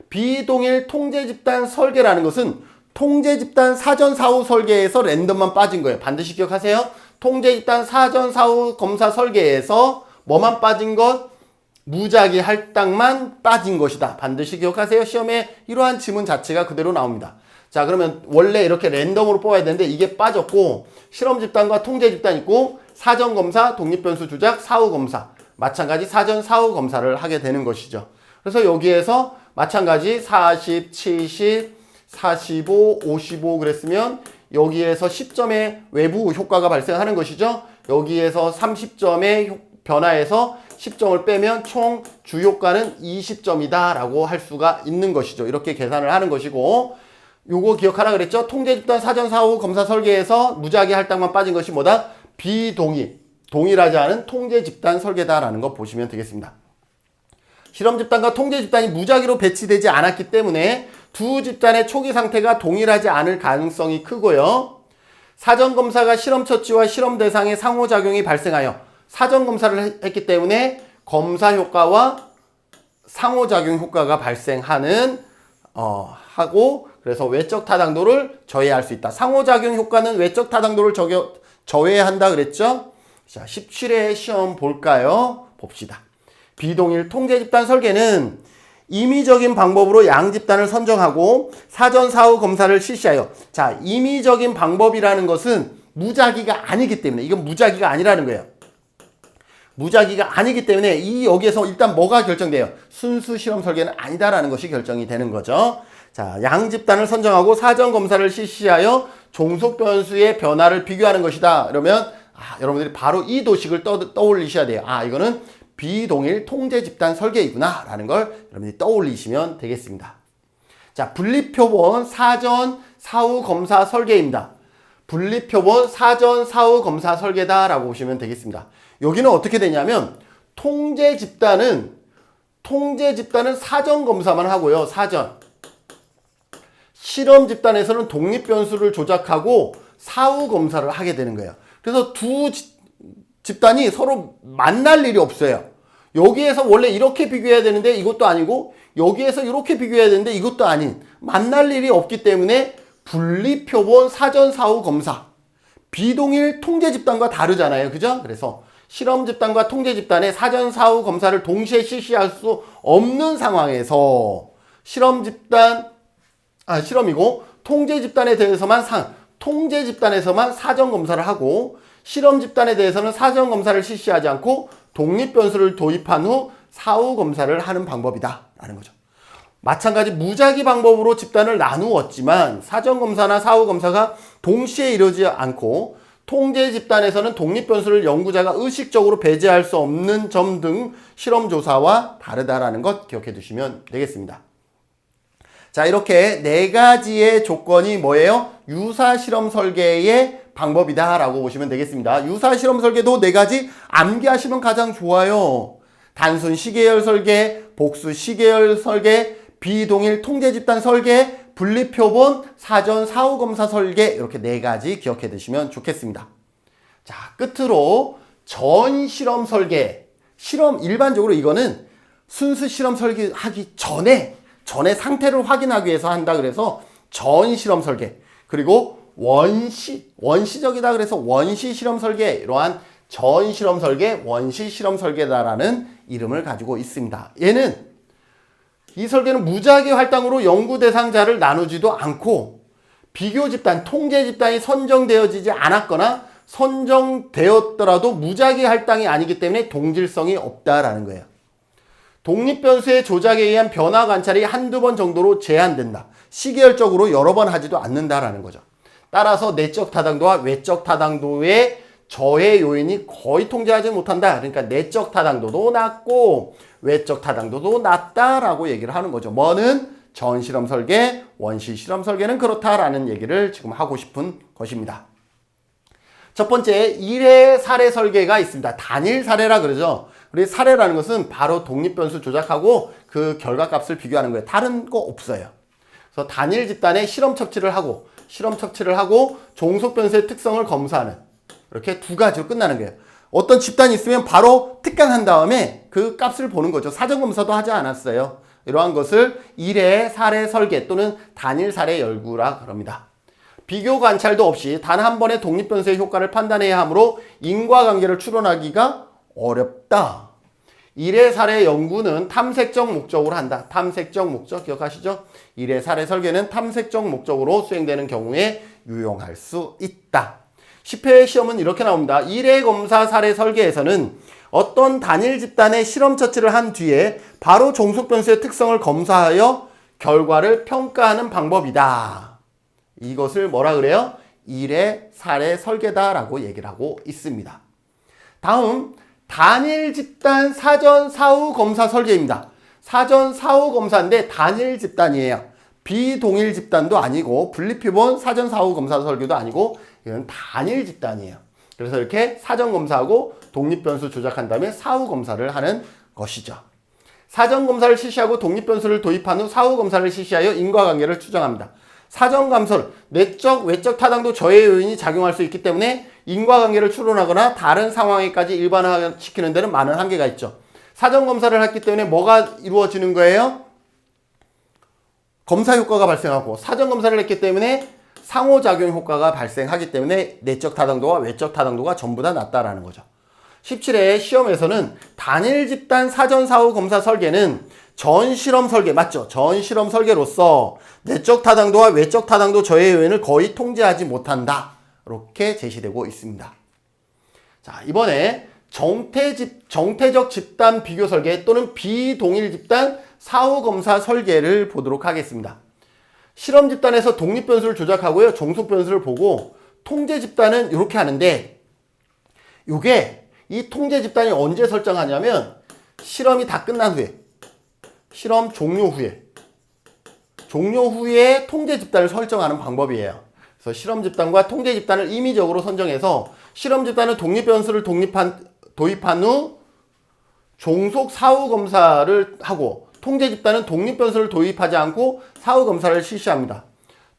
비동일 통제 집단 설계라는 것은 통제 집단 사전 사후 설계에서 랜덤만 빠진 거예요. 반드시 기억하세요. 통제 집단 사전 사후 검사 설계에서 뭐만 빠진 것? 무작위 할당만 빠진 것이다. 반드시 기억하세요. 시험에 이러한 지문 자체가 그대로 나옵니다. 자, 그러면 원래 이렇게 랜덤으로 뽑아야 되는데 이게 빠졌고 실험 집단과 통제 집단 있고 사전 검사, 독립 변수 조작, 사후 검사 마찬가지 사전 사후 검사를 하게 되는 것이죠. 그래서 여기에서 마찬가지 40, 70, 45, 55 그랬으면 여기에서 10점의 외부 효과가 발생하는 것이죠. 여기에서 30점의 변화에서 10점을 빼면 총 주효과는 20점이다 라고 할 수가 있는 것이죠. 이렇게 계산을 하는 것이고 요거 기억하라 그랬죠. 통제 집단 사전 사후 검사 설계에서 무작위 할당만 빠진 것이 뭐다? 비동일, 동일하지 않은 통제 집단 설계다라는 거 보시면 되겠습니다. 실험 집단과 통제 집단이 무작위로 배치되지 않았기 때문에 두 집단의 초기 상태가 동일하지 않을 가능성이 크고요. 사전 검사가 실험 처치와 실험 대상의 상호작용이 발생하여 사전 검사를 했기 때문에 검사 효과와 상호작용 효과가 발생하는 하고 그래서 외적 타당도를 저해할 수 있다. 상호작용 효과는 외적 타당도를 저해한다 그랬죠? 자, 17회 시험 볼까요? 봅시다. 비동일 통제 집단 설계는 임의적인 방법으로 양 집단을 선정하고 사전 사후 검사를 실시하여 자, 임의적인 방법이라는 것은 무작위가 아니기 때문에 이건 무작위가 아니라는 거예요. 무작위가 아니기 때문에 이 여기에서 일단 뭐가 결정돼요? 순수 실험 설계는 아니다라는 것이 결정이 되는 거죠. 자, 양 집단을 선정하고 사전 검사를 실시하여 종속 변수의 변화를 비교하는 것이다. 그러면 여러분들이 바로 이 도식을 떠올리셔야 돼요. 이거는 비동일 통제 집단 설계이구나 라는 걸 여러분들이 떠올리시면 되겠습니다. 자, 분립표본 사전 사후 검사 설계입니다. 분립표본 사전 사후 검사 설계다 라고 보시면 되겠습니다. 여기는 어떻게 되냐면 통제 집단은 사전 검사만 하고요. 사전. 실험 집단에서는 독립 변수를 조작하고 사후 검사를 하게 되는 거예요. 그래서 두 집단이 서로 만날 일이 없어요. 여기에서 원래 이렇게 비교해야 되는데 이것도 아니고 여기에서 이렇게 비교해야 되는데 이것도 아닌 만날 일이 없기 때문에 분립표본 사전 사후 검사 비동일 통제 집단과 다르잖아요. 그죠? 그래서 실험 집단과 통제 집단의 사전 사후 검사를 동시에 실시할 수 없는 상황에서 실험이고 통제 집단에 대해서만 통제 집단에서만 사전 검사를 하고 실험 집단에 대해서는 사전 검사를 실시하지 않고 독립 변수를 도입한 후 사후 검사를 하는 방법이다 라는 거죠. 마찬가지 무작위 방법으로 집단을 나누었지만 사전 검사나 사후 검사가 동시에 이루어지지 않고 통제 집단에서는 독립 변수를 연구자가 의식적으로 배제할 수 없는 점 등 실험 조사와 다르다라는 것 기억해 두시면 되겠습니다. 자, 이렇게 네 가지의 조건이 뭐예요? 유사 실험 설계의 방법이다 라고 보시면 되겠습니다. 유사 실험 설계도 네 가지 암기하시면 가장 좋아요. 단순 시계열 설계, 복수 시계열 설계, 비동일 통제 집단 설계, 분리표본, 사전 사후 검사 설계, 이렇게 네 가지 기억해 두시면 좋겠습니다. 자, 끝으로 전 실험 설계. 실험 일반적으로 이거는 순수 실험 설계하기 전에 상태를 확인하기 위해서 한다 그래서 전 실험 설계. 그리고 원시적이다 그래서 원시 실험 설계. 이러한 전 실험 설계, 원시 실험 설계다라는 이름을 가지고 있습니다. 이 설계는 무작위 할당으로 연구 대상자를 나누지도 않고 비교 집단, 통제 집단이 선정되어지지 않았거나 선정되었더라도 무작위 할당이 아니기 때문에 동질성이 없다라는 거예요. 독립 변수의 조작에 의한 변화 관찰이 한두 번 정도로 제한된다. 시계열적으로 여러 번 하지도 않는다라는 거죠. 따라서 내적 타당도와 외적 타당도의 저해 요인이 거의 통제하지 못한다. 그러니까 내적 타당도도 낮고 외적 타당도도 낮다라고 얘기를 하는 거죠. 뭐는 전 실험 설계, 원시 실험 설계는 그렇다라는 얘기를 지금 하고 싶은 것입니다. 첫 번째, 일회 사례 설계가 있습니다. 단일 사례라 그러죠. 우리 사례라는 것은 바로 독립 변수 조작하고 그 결과값을 비교하는 거예요. 다른 거 없어요. 그래서 단일 집단에 실험 척취를 하고 종속 변수의 특성을 검사하는 이렇게 두 가지로 끝나는 거예요. 어떤 집단이 있으면 바로 특강한 다음에 그 값을 보는 거죠. 사전 검사도 하지 않았어요. 이러한 것을 일회 사례 설계 또는 단일 사례 열구라 그럽니다. 비교 관찰도 없이 단 한 번의 독립 변수의 효과를 판단해야 하므로 인과관계를 추론하기가 어렵다. 일회 사례 연구는 탐색적 목적으로 한다. 탐색적 목적 기억하시죠? 일회 사례 설계는 탐색적 목적으로 수행되는 경우에 유용할 수 있다. 10회 시험은 이렇게 나옵니다. 1회 검사 사례 설계에서는 어떤 단일 집단의 실험 처치를 한 뒤에 바로 종속 변수의 특성을 검사하여 결과를 평가하는 방법이다. 이것을 뭐라 그래요? 1회 사례 설계다라고 얘기를 하고 있습니다. 다음 단일 집단 사전 사후 검사 설계입니다. 사전 사후 검사인데 단일 집단이에요. 비동일 집단도 아니고 분리표본 사전 사후 검사 설계도 아니고 이건 단일 집단이에요. 그래서 이렇게 사전 검사하고 독립 변수 조작한 다음에 사후 검사를 하는 것이죠. 사전 검사를 실시하고 독립 변수를 도입한 후 사후 검사를 실시하여 인과관계를 추정합니다. 사전 감소를 내적, 외적 타당도 저해 요인이 작용할 수 있기 때문에 인과관계를 추론하거나 다른 상황에까지 일반화시키는 데는 많은 한계가 있죠. 사전 검사를 했기 때문에 뭐가 이루어지는 거예요? 검사 효과가 발생하고 사전 검사를 했기 때문에 상호작용 효과가 발생하기 때문에 내적 타당도와 외적 타당도가 전부 다 낮다라는 거죠. 17회 시험에서는 단일 집단 사전 사후 검사 설계는 전 실험 설계 맞죠? 전 실험 설계로서 내적 타당도와 외적 타당도 저해 요인을 거의 통제하지 못한다. 이렇게 제시되고 있습니다. 자, 이번에 정태적 집단 비교 설계 또는 비동일 집단 사후 검사 설계를 보도록 하겠습니다. 실험 집단에서 독립 변수를 조작하고요. 종속 변수를 보고 통제 집단은 이렇게 하는데 이게 이 통제 집단이 언제 설정하냐면 실험이 다 끝난 후에 실험 종료 후에 통제 집단을 설정하는 방법이에요. 그래서 실험 집단과 통제 집단을 임의적으로 선정해서 실험 집단은 독립 변수를 도입한 후 종속 사후 검사를 하고 통제 집단은 독립 변수를 도입하지 않고 사후 검사를 실시합니다.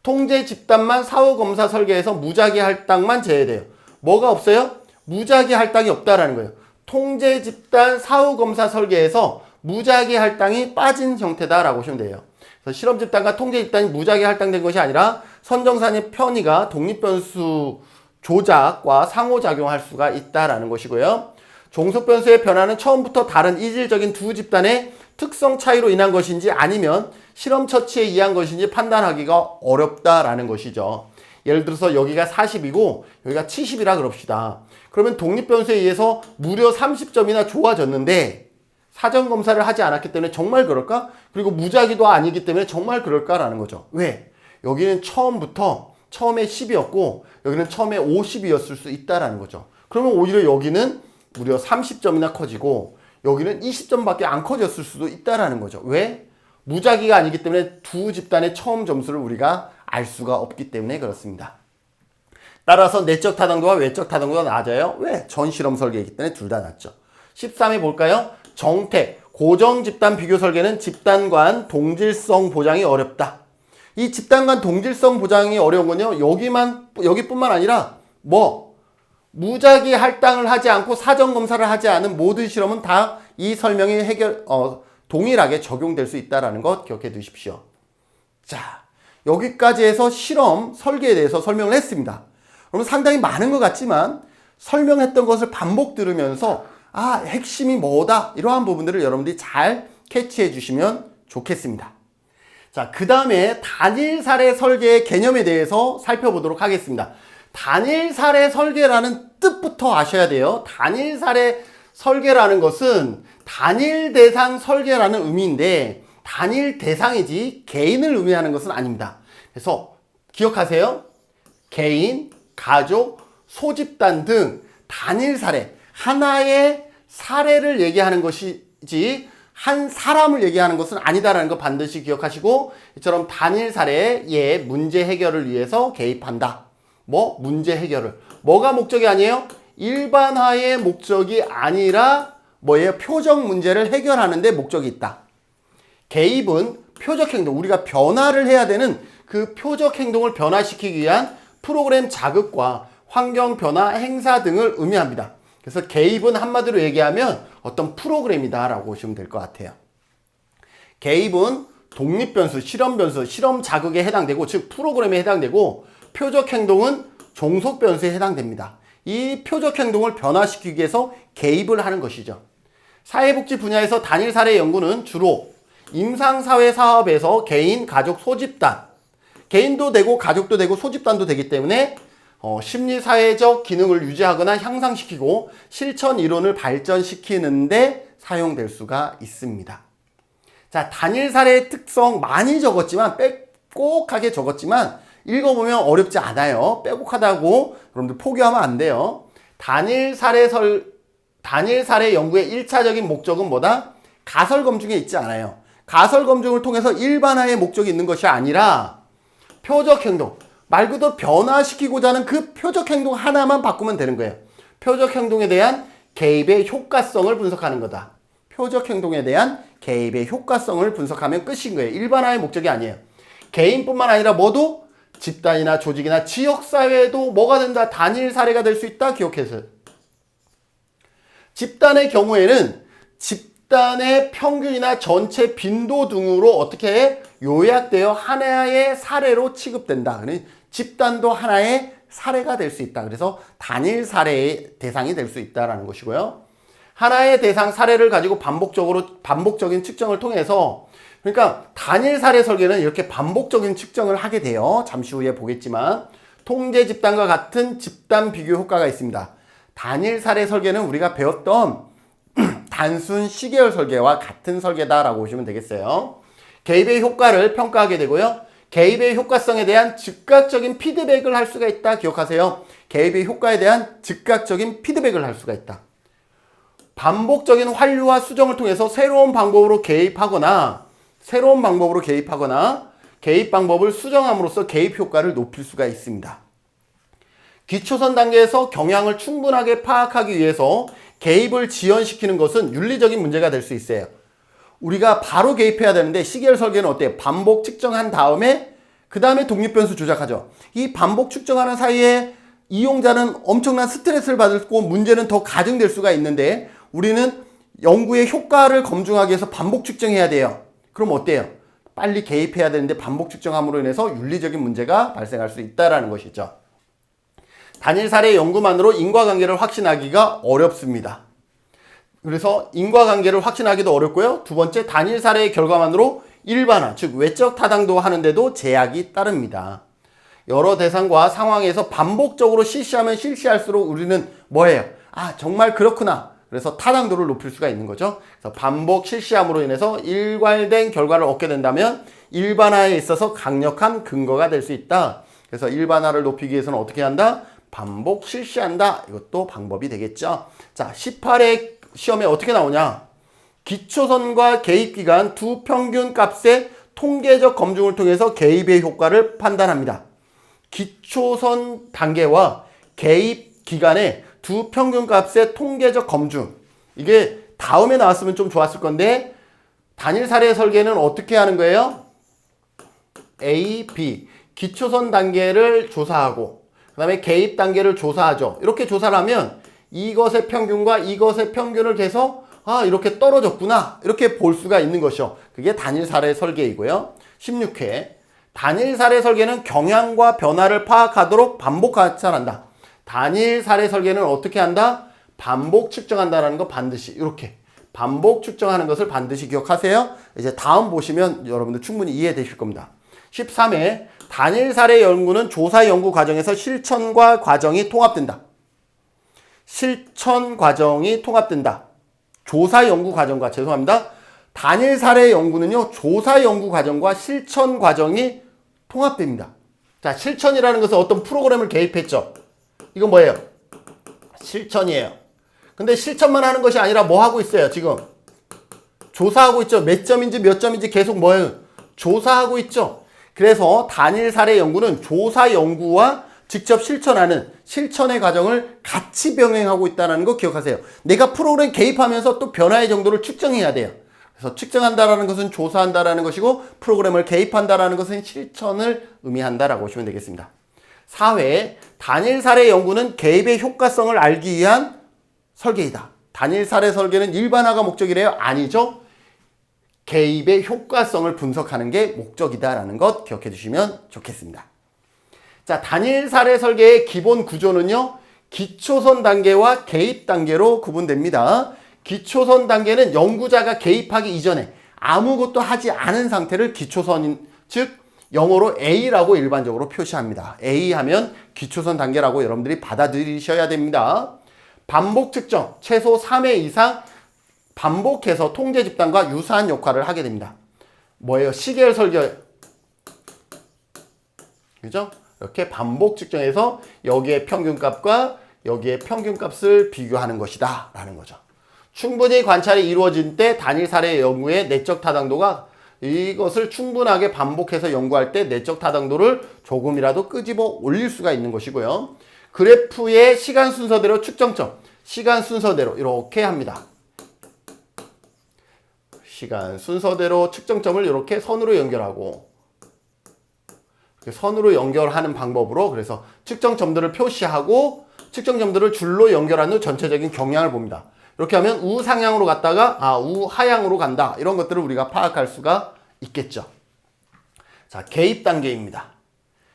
통제 집단만 사후 검사 설계에서 무작위 할당만 제외돼요. 뭐가 없어요? 무작위 할당이 없다라는 거예요. 통제 집단 사후 검사 설계에서 무작위 할당이 빠진 형태다라고 보시면 돼요. 그래서 실험 집단과 통제 집단이 무작위 할당된 것이 아니라 선정산의 편의가 독립 변수 조작과 상호작용할 수가 있다라는 것이고요. 종속 변수의 변화는 처음부터 다른 이질적인 두 집단의 특성 차이로 인한 것인지 아니면 실험 처치에 의한 것인지 판단하기가 어렵다라는 것이죠. 예를 들어서 여기가 40이고 여기가 70이라 그럽시다. 그러면 독립변수에 의해서 무려 30점이나 좋아졌는데 사전검사를 하지 않았기 때문에 정말 그럴까? 그리고 무작위도 아니기 때문에 정말 그럴까라는 거죠. 왜? 여기는 처음에 10이었고 여기는 처음에 50이었을 수 있다라는 거죠. 그러면 오히려 여기는 무려 30점이나 커지고 여기는 20점밖에 안 커졌을 수도 있다라는 거죠. 왜? 무작위가 아니기 때문에 두 집단의 처음 점수를 우리가 알 수가 없기 때문에 그렇습니다. 따라서 내적 타당도와 외적 타당도가 낮아요. 왜? 전실험 설계이기 때문에 둘 다 낮죠. 13에 볼까요? 정택, 고정 집단 비교 설계는 집단 간 동질성 보장이 어렵다. 이 집단 간 동질성 보장이 어려운 건요. 여기뿐만 아니라 무작위 할당을 하지 않고 사전 검사를 하지 않은 모든 실험은 다 이 설명이 동일하게 적용될 수 있다는 것 기억해 두십시오. 자, 여기까지 해서 실험 설계에 대해서 설명을 했습니다. 그러면 상당히 많은 것 같지만 설명했던 것을 반복 들으면서 핵심이 뭐다 이러한 부분들을 여러분들이 잘 캐치해 주시면 좋겠습니다. 자, 그 다음에 단일 사례 설계의 개념에 대해서 살펴보도록 하겠습니다. 단일 사례 설계라는 뜻부터 아셔야 돼요. 단일 사례 설계라는 것은 단일 대상 설계라는 의미인데 단일 대상이지 개인을 의미하는 것은 아닙니다. 그래서 기억하세요. 개인, 가족, 소집단 등 단일 사례, 하나의 사례를 얘기하는 것이지 한 사람을 얘기하는 것은 아니다라는 거 반드시 기억하시고 이처럼 단일 사례의 문제 해결을 위해서 개입한다. 문제 해결을. 뭐가 목적이 아니에요? 일반화의 목적이 아니라 표적 문제를 해결하는 데 목적이 있다. 개입은 표적 행동, 우리가 변화를 해야 되는 그 표적 행동을 변화시키기 위한 프로그램 자극과 환경 변화 행사 등을 의미합니다. 그래서 개입은 한마디로 얘기하면 어떤 프로그램이다 라고 보시면 될 것 같아요. 개입은 독립변수, 실험변수, 실험 자극에 해당되고 즉 프로그램에 해당되고 표적 행동은 종속변수에 해당됩니다. 이 표적 행동을 변화시키기 위해서 개입을 하는 것이죠. 사회복지 분야에서 단일 사례 연구는 주로 임상사회 사업에서 개인, 가족, 소집단, 개인도 되고 가족도 되고 소집단도 되기 때문에 심리사회적 기능을 유지하거나 향상시키고 실천 이론을 발전시키는데 사용될 수가 있습니다. 자, 단일 사례의 특성 많이 적었지만 빼곡하게 적었지만 읽어보면 어렵지 않아요. 빼곡하다고 여러분들 포기하면 안 돼요. 단일 사례 연구의 1차적인 목적은 뭐다? 가설 검증에 있지 않아요. 가설 검증을 통해서 일반화의 목적이 있는 것이 아니라 표적 행동, 말 그대로 변화시키고자 하는 그 표적 행동 하나만 바꾸면 되는 거예요. 표적 행동에 대한 개입의 효과성을 분석하는 거다. 표적 행동에 대한 개입의 효과성을 분석하면 끝인 거예요. 일반화의 목적이 아니에요. 개인뿐만 아니라 모두 집단이나 조직이나 지역사회도 뭐가 된다? 단일 사례가 될 수 있다. 기억해서. 집단의 경우에는 집단의 평균이나 전체 빈도 등으로 어떻게 요약되어 하나의 사례로 취급된다. 집단도 하나의 사례가 될 수 있다. 그래서 단일 사례의 대상이 될 수 있다는 것이고요. 하나의 대상 사례를 가지고 반복적인 측정을 통해서 그러니까 단일 사례 설계는 이렇게 반복적인 측정을 하게 돼요. 잠시 후에 보겠지만 통제 집단과 같은 집단 비교 효과가 있습니다. 단일 사례 설계는 우리가 배웠던 단순 시계열 설계와 같은 설계다라고 보시면 되겠어요. 개입의 효과를 평가하게 되고요. 개입의 효과성에 대한 즉각적인 피드백을 할 수가 있다. 기억하세요. 개입의 효과에 대한 즉각적인 피드백을 할 수가 있다. 반복적인 환류와 수정을 통해서 새로운 방법으로 개입하거나 개입 방법을 수정함으로써 개입 효과를 높일 수가 있습니다. 기초선 단계에서 경향을 충분하게 파악하기 위해서 개입을 지연시키는 것은 윤리적인 문제가 될 수 있어요. 우리가 바로 개입해야 되는데 시계열 설계는 어때요? 반복 측정한 다음에 그 다음에 독립변수 조작하죠. 이 반복 측정하는 사이에 이용자는 엄청난 스트레스를 받고 문제는 더 가중될 수가 있는데 우리는 연구의 효과를 검증하기 위해서 반복 측정해야 돼요. 그럼 어때요? 빨리 개입해야 되는데 반복 측정함으로 인해서 윤리적인 문제가 발생할 수 있다는 것이죠. 단일 사례 연구만으로 인과관계를 확신하기가 어렵습니다. 그래서 인과관계를 확신하기도 어렵고요. 두 번째, 단일 사례의 결과만으로 일반화, 즉 외적 타당도 하는데도 제약이 따릅니다. 여러 대상과 상황에서 반복적으로 실시하면 실시할수록 우리는 뭐예요? 아, 정말 그렇구나. 그래서 타당도를 높일 수가 있는 거죠. 그래서 반복 실시함으로 인해서 일괄된 결과를 얻게 된다면 일반화에 있어서 강력한 근거가 될 수 있다. 그래서 일반화를 높이기 위해서는 어떻게 한다? 반복 실시한다. 이것도 방법이 되겠죠. 자, 18회 시험에 어떻게 나오냐? 기초선과 개입기간 두 평균값의 통계적 검증을 통해서 개입의 효과를 판단합니다. 기초선 단계와 개입 기간의 두 평균값의 통계적 검증. 이게 다음에 나왔으면 좀 좋았을 건데 단일 사례 설계는 어떻게 하는 거예요? A, B. 기초선 단계를 조사하고 그 다음에 개입 단계를 조사하죠. 이렇게 조사를 하면 이것의 평균과 이것의 평균을 계속 이렇게 떨어졌구나. 이렇게 볼 수가 있는 것이요. 그게 단일 사례 설계이고요. 16회. 단일 사례 설계는 경향과 변화를 파악하도록 반복 관찰한다. 단일 사례 설계는 어떻게 한다? 반복 측정한다라는 거 반드시 이렇게 반복 측정하는 것을 반드시 기억하세요. 이제 다음 보시면 여러분들 충분히 이해되실 겁니다. 13회 단일 사례 연구는 조사 연구 과정에서 실천과 과정이 통합된다. 실천 과정이 통합된다. 조사 연구 과정과 죄송합니다. 단일 사례 연구는요. 조사 연구 과정과 실천 과정이 통합됩니다. 자, 실천이라는 것은 어떤 프로그램을 개입했죠. 이건 뭐예요? 실천이에요. 근데 실천만 하는 것이 아니라 뭐 하고 있어요? 지금 조사하고 있죠. 몇 점인지 몇 점인지 계속 뭐예요? 조사하고 있죠. 그래서 단일 사례 연구는 조사 연구와 직접 실천하는 실천의 과정을 같이 병행하고 있다는 거 기억하세요. 내가 프로그램 개입하면서 또 변화의 정도를 측정해야 돼요. 그래서 측정한다라는 것은 조사한다라는 것이고 프로그램을 개입한다라는 것은 실천을 의미한다라고 보시면 되겠습니다. 4회 단일 사례 연구는 개입의 효과성을 알기 위한 설계이다. 단일 사례 설계는 일반화가 목적이래요? 아니죠. 개입의 효과성을 분석하는 게 목적이다라는 것 기억해 주시면 좋겠습니다. 자, 단일 사례 설계의 기본 구조는요. 기초선 단계와 개입 단계로 구분됩니다. 기초선 단계는 연구자가 개입하기 이전에 아무것도 하지 않은 상태를 기초선, 즉 영어로 A라고 일반적으로 표시합니다. A 하면 기초선 단계라고 여러분들이 받아들이셔야 됩니다. 반복 측정, 최소 3회 이상 반복해서 통제 집단과 유사한 역할을 하게 됩니다. 뭐예요? 시계열 설계. 그죠? 이렇게 반복 측정해서 여기에 평균값과 여기에 평균값을 비교하는 것이다 라는 거죠. 충분히 관찰이 이루어진 때 단일 사례 연구의 내적 타당도가 이것을 충분하게 반복해서 연구할 때 내적 타당도를 조금이라도 끄집어 올릴 수가 있는 것이고요. 그래프의 시간 순서대로 측정점, 시간 순서대로 이렇게 합니다. 시간 순서대로 측정점을 이렇게 선으로 연결하고 선으로 연결하는 방법으로 그래서 측정점들을 표시하고 측정점들을 줄로 연결한 후 전체적인 경향을 봅니다. 이렇게 하면 우상향으로 갔다가 우하향으로 간다. 이런 것들을 우리가 파악할 수가 있겠죠. 자, 개입 단계입니다.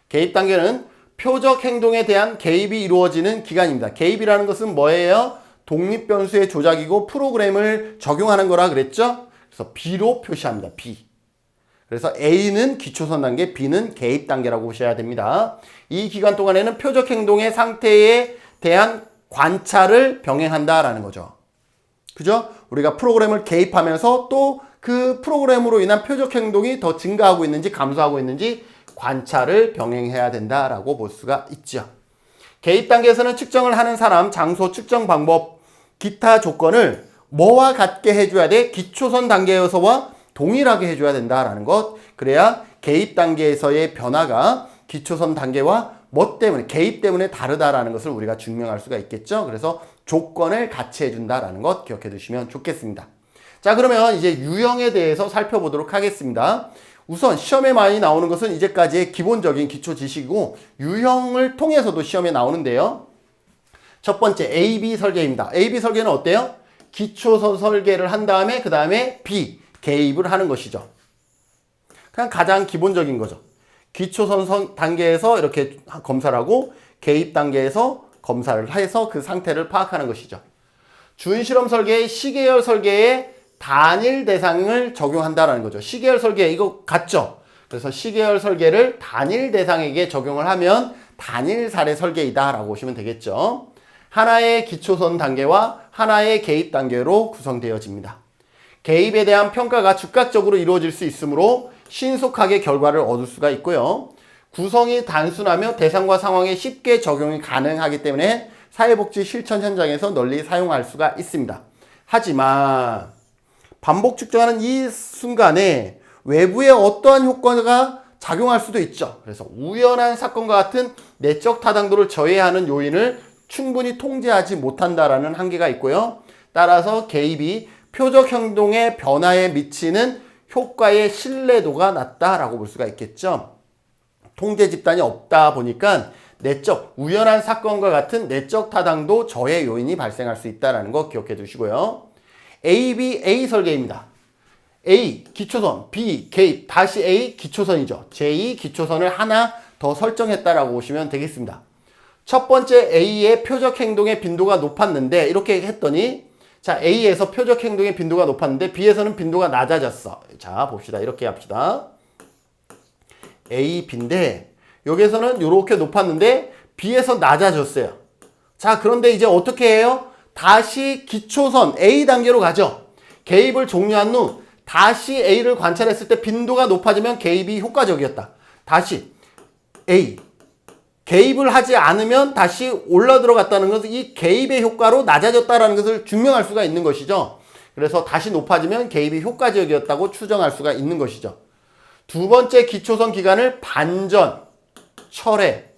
개입 단계는 표적 행동에 대한 개입이 이루어지는 기간입니다. 개입이라는 것은 뭐예요? 독립 변수의 조작이고 프로그램을 적용하는 거라 그랬죠? 그래서 B로 표시합니다. B. 그래서 A는 기초선 단계, B는 개입 단계라고 보셔야 됩니다. 이 기간 동안에는 표적 행동의 상태에 대한 관찰을 병행한다라는 거죠. 그죠? 우리가 프로그램을 개입하면서 또 그 프로그램으로 인한 표적 행동이 더 증가하고 있는지 감소하고 있는지 관찰을 병행해야 된다라고 볼 수가 있죠. 개입 단계에서는 측정을 하는 사람, 장소, 측정 방법, 기타 조건을 뭐와 같게 해줘야 돼? 기초선 단계에서와 동일하게 해줘야 된다라는 것. 그래야 개입 단계에서의 변화가 기초선 단계와 뭐 때문에, 개입 때문에 다르다라는 것을 우리가 증명할 수가 있겠죠. 그래서 조건을 같이 해준다라는 것 기억해 두시면 좋겠습니다. 자, 그러면 이제 유형에 대해서 살펴보도록 하겠습니다. 우선 시험에 많이 나오는 것은 이제까지의 기본적인 기초 지식이고 유형을 통해서도 시험에 나오는데요. 첫 번째 A-B 설계입니다. A-B 설계는 어때요? 기초선 설계를 한 다음에 그 다음에 B, 개입을 하는 것이죠. 그냥 가장 기본적인 거죠. 기초선 단계에서 이렇게 검사를 하고 개입 단계에서 검사를 해서 그 상태를 파악하는 것이죠. 준실험 설계의 시계열 설계에 단일 대상을 적용한다라는 거죠. 시계열 설계 이거 같죠? 그래서 시계열 설계를 단일 대상에게 적용을 하면 단일 사례 설계이다 라고 보시면 되겠죠. 하나의 기초선 단계와 하나의 개입 단계로 구성되어집니다. 개입에 대한 평가가 즉각적으로 이루어질 수 있으므로 신속하게 결과를 얻을 수가 있고요. 구성이 단순하며 대상과 상황에 쉽게 적용이 가능하기 때문에 사회복지 실천 현장에서 널리 사용할 수가 있습니다. 하지만 반복 측정하는 이 순간에 외부의 어떠한 효과가 작용할 수도 있죠. 그래서 우연한 사건과 같은 내적 타당도를 저해하는 요인을 충분히 통제하지 못한다라는 한계가 있고요. 따라서 개입이 표적 행동의 변화에 미치는 효과의 신뢰도가 낮다라고 볼 수가 있겠죠. 통제 집단이 없다 보니까 내적 우연한 사건과 같은 내적 타당도 저해 요인이 발생할 수 있다는 거 기억해 두시고요. A 설계입니다. A 기초선, B 개입, 다시 A 기초선이죠. 제2 기초선을 하나 더 설정했다라고 보시면 되겠습니다. 첫 번째 A의 표적 행동의 빈도가 높았는데 이렇게 했더니 자 A에서 표적 행동의 빈도가 높았는데 B에서는 빈도가 낮아졌어. 자 봅시다. 이렇게 합시다. A, B인데 여기에서는 이렇게 높았는데 B에서 낮아졌어요. 자 그런데 이제 어떻게 해요? 다시 기초선 A 단계로 가죠. 개입을 종료한 후 다시 A를 관찰했을 때 빈도가 높아지면 개입이 효과적이었다. 다시 A 개입을 하지 않으면 다시 올라 들어갔다는 것은 이 개입의 효과로 낮아졌다는 것을 증명할 수가 있는 것이죠. 그래서 다시 높아지면 개입이 효과적이었다고 추정할 수가 있는 것이죠. 두 번째 기초선 기간을 반전, 철회.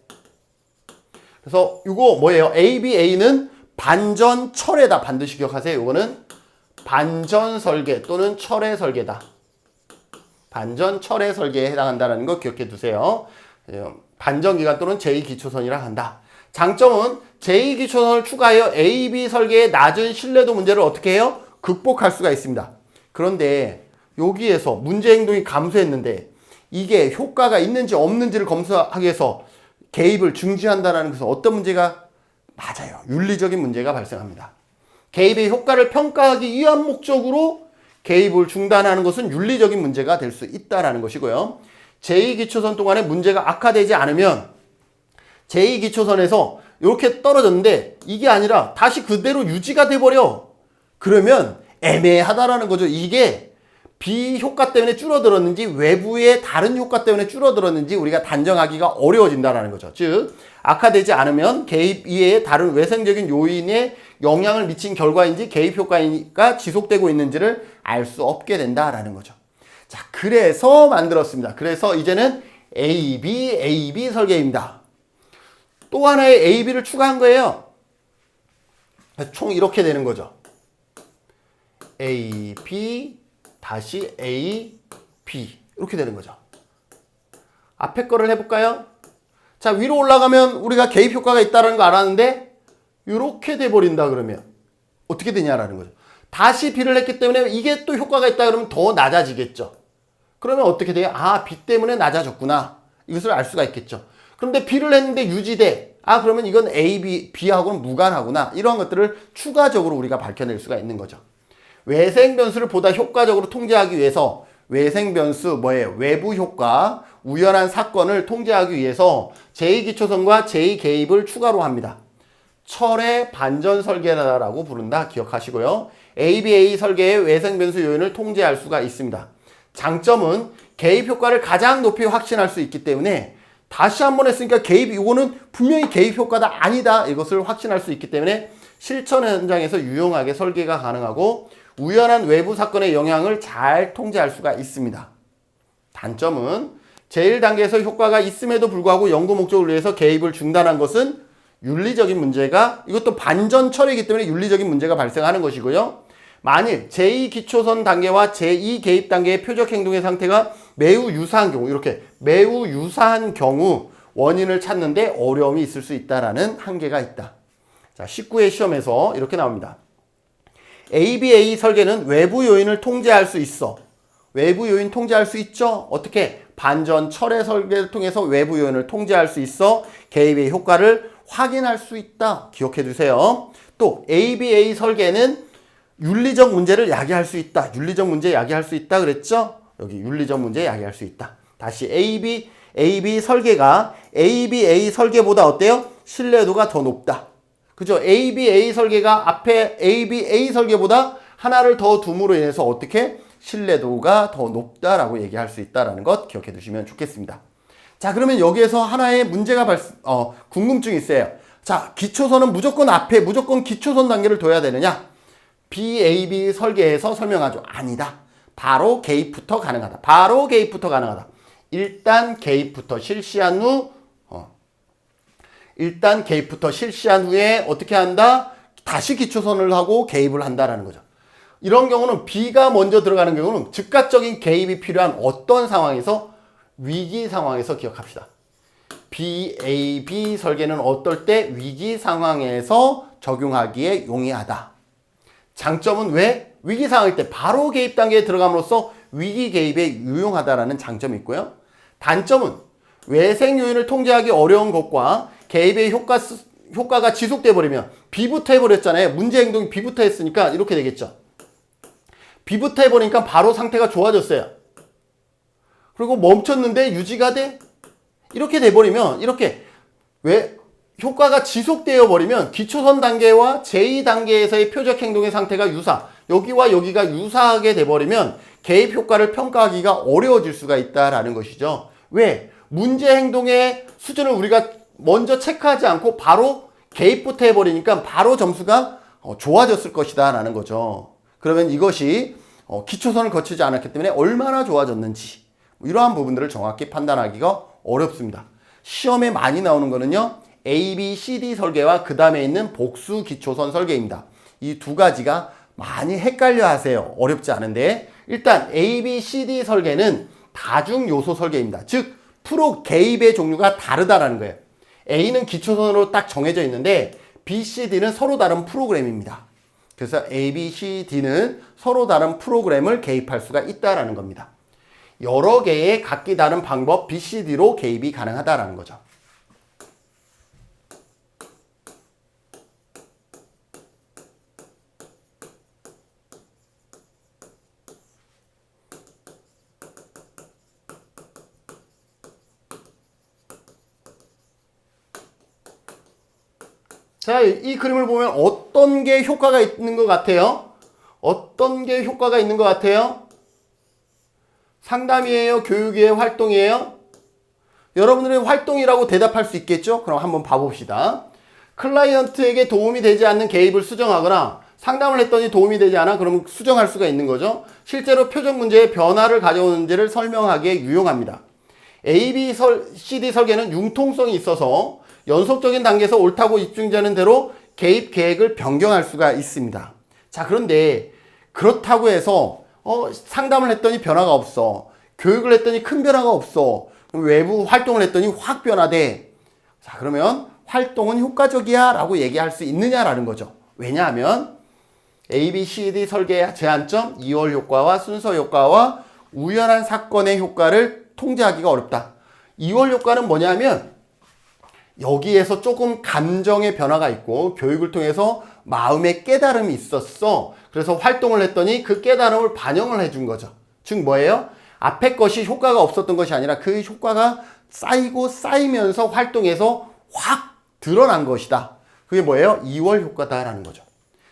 그래서 이거 뭐예요? ABA는 반전, 철회다. 반드시 기억하세요. 이거는 반전 설계 또는 철회 설계다. 반전, 철회 설계에 해당한다는 거 기억해 두세요. 반전기간 또는 제2기초선이라 한다. 장점은 제2기초선을 추가하여 AB 설계의 낮은 신뢰도 문제를 어떻게 해요? 극복할 수가 있습니다. 그런데 여기에서 문제 행동이 감소했는데 이게 효과가 있는지 없는지를 검사하기 위해서 개입을 중지한다는 것은 어떤 문제가? 맞아요. 윤리적인 문제가 발생합니다. 개입의 효과를 평가하기 위한 목적으로 개입을 중단하는 것은 윤리적인 문제가 될 수 있다는 것이고요. 제2기초선 동안에 문제가 악화되지 않으면 제2기초선에서 이렇게 떨어졌는데 이게 아니라 다시 그대로 유지가 돼버려. 그러면 애매하다라는 거죠. 이게 비효과 때문에 줄어들었는지 외부의 다른 효과 때문에 줄어들었는지 우리가 단정하기가 어려워진다는 거죠. 즉 악화되지 않으면 개입 이외에 다른 외생적인 요인에 영향을 미친 결과인지 개입 효과가 지속되고 있는지를 알 수 없게 된다라는 거죠. 자, 그래서 만들었습니다. 그래서 이제는 AB 설계입니다. 또 하나의 AB를 추가한 거예요. 총 이렇게 되는 거죠. AB 다시 AB 이렇게 되는 거죠. 앞에 거를 해볼까요? 자, 위로 올라가면 우리가 개입 효과가 있다는 거 알았는데 이렇게 돼버린다 그러면 어떻게 되냐라는 거죠. 다시 B를 했기 때문에 이게 또 효과가 있다 그러면 더 낮아지겠죠. 그러면 어떻게 돼요? 아, B 때문에 낮아졌구나. 이것을 알 수가 있겠죠. 그런데 B를 했는데 유지돼. 아, 그러면 이건 B하고는 무관하구나. 이러한 것들을 추가적으로 우리가 밝혀낼 수가 있는 거죠. 외생 변수를 보다 효과적으로 통제하기 위해서 외생 변수 뭐예요? 외부 효과, 우연한 사건을 통제하기 위해서 제2기초선과 제2개입을 추가로 합니다. 철의 반전 설계라고 부른다. 기억하시고요. ABA 설계의 외생 변수 요인을 통제할 수가 있습니다. 장점은 개입 효과를 가장 높이 확신할 수 있기 때문에 다시 한번 했으니까 개입, 이거는 분명히 개입 효과다 아니다 이것을 확신할 수 있기 때문에 실천 현장에서 유용하게 설계가 가능하고 우연한 외부 사건의 영향을 잘 통제할 수가 있습니다. 단점은 제1단계에서 효과가 있음에도 불구하고 연구 목적을 위해서 개입을 중단한 것은 윤리적인 문제가, 이것도 반전 철이기 때문에 윤리적인 문제가 발생하는 것이고요. 만일 제2기초선 단계와 제2개입 단계의 표적 행동의 상태가 매우 유사한 경우, 이렇게 매우 유사한 경우 원인을 찾는데 어려움이 있을 수 있다는 한계가 있다. 자, 19회 시험에서 이렇게 나옵니다. ABA 설계는 외부 요인을 통제할 수 있어. 외부 요인 통제할 수 있죠? 어떻게? 반전 철의 설계를 통해서 외부 요인을 통제할 수 있어 개입의 효과를 확인할 수 있다. 기억해 두세요. 또 ABA 설계는 윤리적 문제를 야기할 수 있다. 윤리적 문제 야기할 수 있다 그랬죠? 여기 윤리적 문제 야기할 수 있다. 다시 AB 설계가 ABA 설계보다 어때요? 신뢰도가 더 높다. 그죠? ABA 설계가 앞에 ABA 설계보다 하나를 더 둠으로 인해서 어떻게 신뢰도가 더 높다라고 얘기할 수 있다는 것 기억해 두시면 좋겠습니다. 자, 그러면 여기에서 하나의 문제가 궁금증이 있어요. 자, 기초선은 무조건 앞에 무조건 기초선 단계를 둬야 되느냐? BAB 설계에서 설명하죠. 아니다. 바로 개입부터 가능하다. 바로 개입부터 가능하다. 일단 개입부터 실시한 후에 어떻게 한다? 다시 기초선을 하고 개입을 한다라는 거죠. 이런 경우는 B가 먼저 들어가는 경우는 즉각적인 개입이 필요한 어떤 상황에서? 위기 상황에서 기억합시다. BAB 설계는 어떨 때? 위기 상황에서 적용하기에 용이하다. 장점은 왜? 위기 상황일 때 바로 개입 단계에 들어감으로써 위기 개입에 유용하다라는 장점이 있고요. 단점은 외생 요인을 통제하기 어려운 것과 개입의 효과가 지속돼 버리면 B부터 해버렸잖아요. 문제 행동이 B부터 했으니까 이렇게 되겠죠. B부터 해버리니까 바로 상태가 좋아졌어요. 그리고 멈췄는데 유지가 돼? 이렇게 돼버리면 이렇게 왜 효과가 지속되어 버리면 기초선 단계와 제2단계에서의 표적 행동의 상태가 유사, 여기와 여기가 유사하게 돼버리면 개입 효과를 평가하기가 어려워질 수가 있다라는 것이죠. 왜? 문제 행동의 수준을 우리가 먼저 체크하지 않고 바로 개입부터 해버리니까 바로 점수가 좋아졌을 것이다 라는 거죠. 그러면 이것이 기초선을 거치지 않았기 때문에 얼마나 좋아졌는지 이러한 부분들을 정확히 판단하기가 어렵습니다. 시험에 많이 나오는 거는요, A, B, C, D 설계와 그 다음에 있는 복수 기초선 설계입니다. 이 두 가지가 많이 헷갈려 하세요. 어렵지 않은데 일단 A, B, C, D 설계는 다중 요소 설계입니다. 즉 개입의 종류가 다르다라는 거예요. A는 기초선으로 딱 정해져 있는데 B, C, D는 서로 다른 프로그램입니다. 그래서 A, B, C, D는 서로 다른 프로그램을 개입할 수가 있다라는 겁니다. 여러 개의 각기 다른 방법 B, C, D로 개입이 가능하다라는 거죠. 자, 이 그림을 보면 어떤 게 효과가 있는 것 같아요? 어떤 게 효과가 있는 것 같아요? 상담이에요? 교육이에요? 활동이에요? 여러분들은 활동이라고 대답할 수 있겠죠? 그럼 한번 봐봅시다. 클라이언트에게 도움이 되지 않는 개입을 수정하거나 상담을 했더니 도움이 되지 않아? 그럼 수정할 수가 있는 거죠. 실제로 표적 문제에 변화를 가져오는지를 설명하기에 유용합니다. A, B, C, D 설계는 융통성이 있어서 연속적인 단계에서 옳다고 입증되는 대로 개입 계획을 변경할 수가 있습니다. 자, 그런데 그렇다고 해서 상담을 했더니 변화가 없어. 교육을 했더니 큰 변화가 없어. 외부 활동을 했더니 확 변화돼. 자, 그러면 활동은 효과적이야 라고 얘기할 수 있느냐라는 거죠. 왜냐하면 A, B, C, D 설계의 제한점, 2월 효과와 순서 효과와 우연한 사건의 효과를 통제하기가 어렵다. 2월 효과는 뭐냐면 여기에서 조금 감정의 변화가 있고 교육을 통해서 마음의 깨달음이 있었어. 그래서 활동을 했더니 그 깨달음을 반영을 해준 거죠. 즉 뭐예요? 앞에 것이 효과가 없었던 것이 아니라 그 효과가 쌓이고 쌓이면서 활동에서 확 드러난 것이다. 그게 뭐예요? 2월 효과다라는 거죠.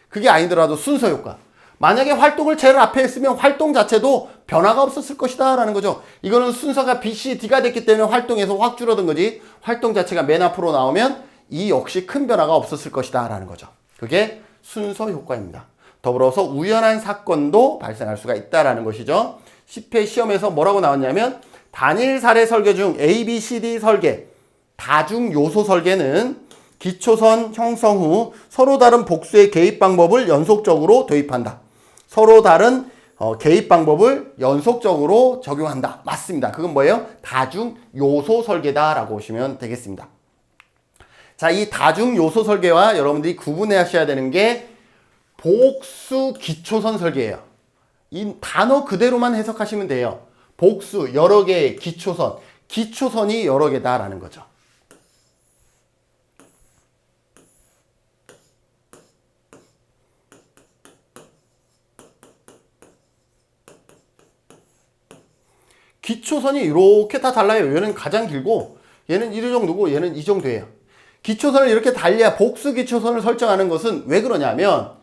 그게 아니더라도 순서 효과. 만약에 활동을 제일 앞에 했으면 활동 자체도 변화가 없었을 것이다 라는 거죠. 이거는 순서가 B, C, D가 됐기 때문에 활동에서 확 줄어든 거지, 활동 자체가 맨 앞으로 나오면 이 역시 큰 변화가 없었을 것이다 라는 거죠. 그게 순서 효과입니다. 더불어서 우연한 사건도 발생할 수가 있다라는 것이죠. 10회 시험에서 뭐라고 나왔냐면 단일 사례 설계 중 A, B, C, D 설계, 다중 요소 설계는 기초선 형성 후 서로 다른 복수의 개입 방법을 연속적으로 도입한다. 서로 다른 개입 방법을 연속적으로 적용한다. 맞습니다. 그건 뭐예요? 다중 요소 설계다라고 보시면 되겠습니다. 자, 이 다중 요소 설계와 여러분들이 구분하셔야 되는 게 복수 기초선 설계예요. 이 단어 그대로만 해석하시면 돼요. 복수, 여러 개의 기초선, 기초선이 여러 개다라는 거죠. 기초선이 이렇게 다 달라요. 얘는 가장 길고 얘는 이 정도고 얘는 이 정도예요. 기초선을 이렇게 달리야 복수 기초선을 설정하는 것은 왜 그러냐면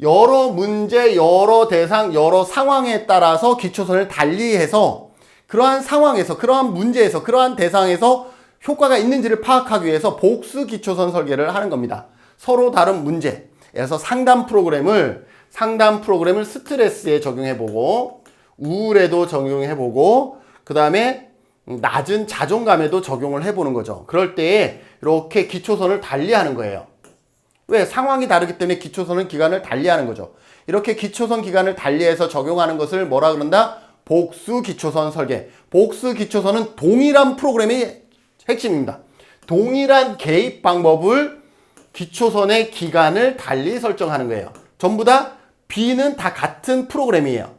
여러 문제, 여러 대상, 여러 상황에 따라서 기초선을 달리해서 그러한 상황에서, 그러한 문제에서, 그러한 대상에서 효과가 있는지를 파악하기 위해서 복수 기초선 설계를 하는 겁니다. 서로 다른 문제에서 상담 프로그램을 스트레스에 적용해보고 우울에도 적용해보고 그 다음에 낮은 자존감에도 적용을 해보는 거죠. 그럴 때에 이렇게 기초선을 달리하는 거예요. 왜? 상황이 다르기 때문에 기초선은 기간을 달리하는 거죠. 이렇게 기초선 기간을 달리해서 적용하는 것을 뭐라 그런다? 복수 기초선 설계. 복수 기초선은 동일한 프로그램이 핵심입니다. 동일한 개입 방법을 기초선의 기간을 달리 설정하는 거예요. 전부 다 B는 다 같은 프로그램이에요.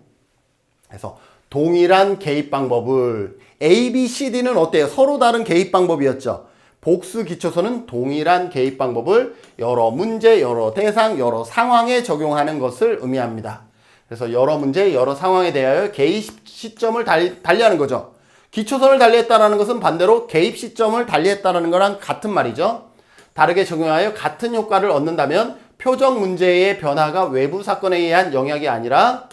그래서 동일한 개입 방법을 A, B, C, D는 어때요? 서로 다른 개입 방법이었죠. 복수 기초선은 동일한 개입 방법을 여러 문제, 여러 대상, 여러 상황에 적용하는 것을 의미합니다. 그래서 여러 문제, 여러 상황에 대하여 개입 시점을 달리하는 거죠. 기초선을 달리했다는 것은 반대로 개입 시점을 달리했다는 거랑 같은 말이죠. 다르게 적용하여 같은 효과를 얻는다면 표적 문제의 변화가 외부 사건에 의한 영향이 아니라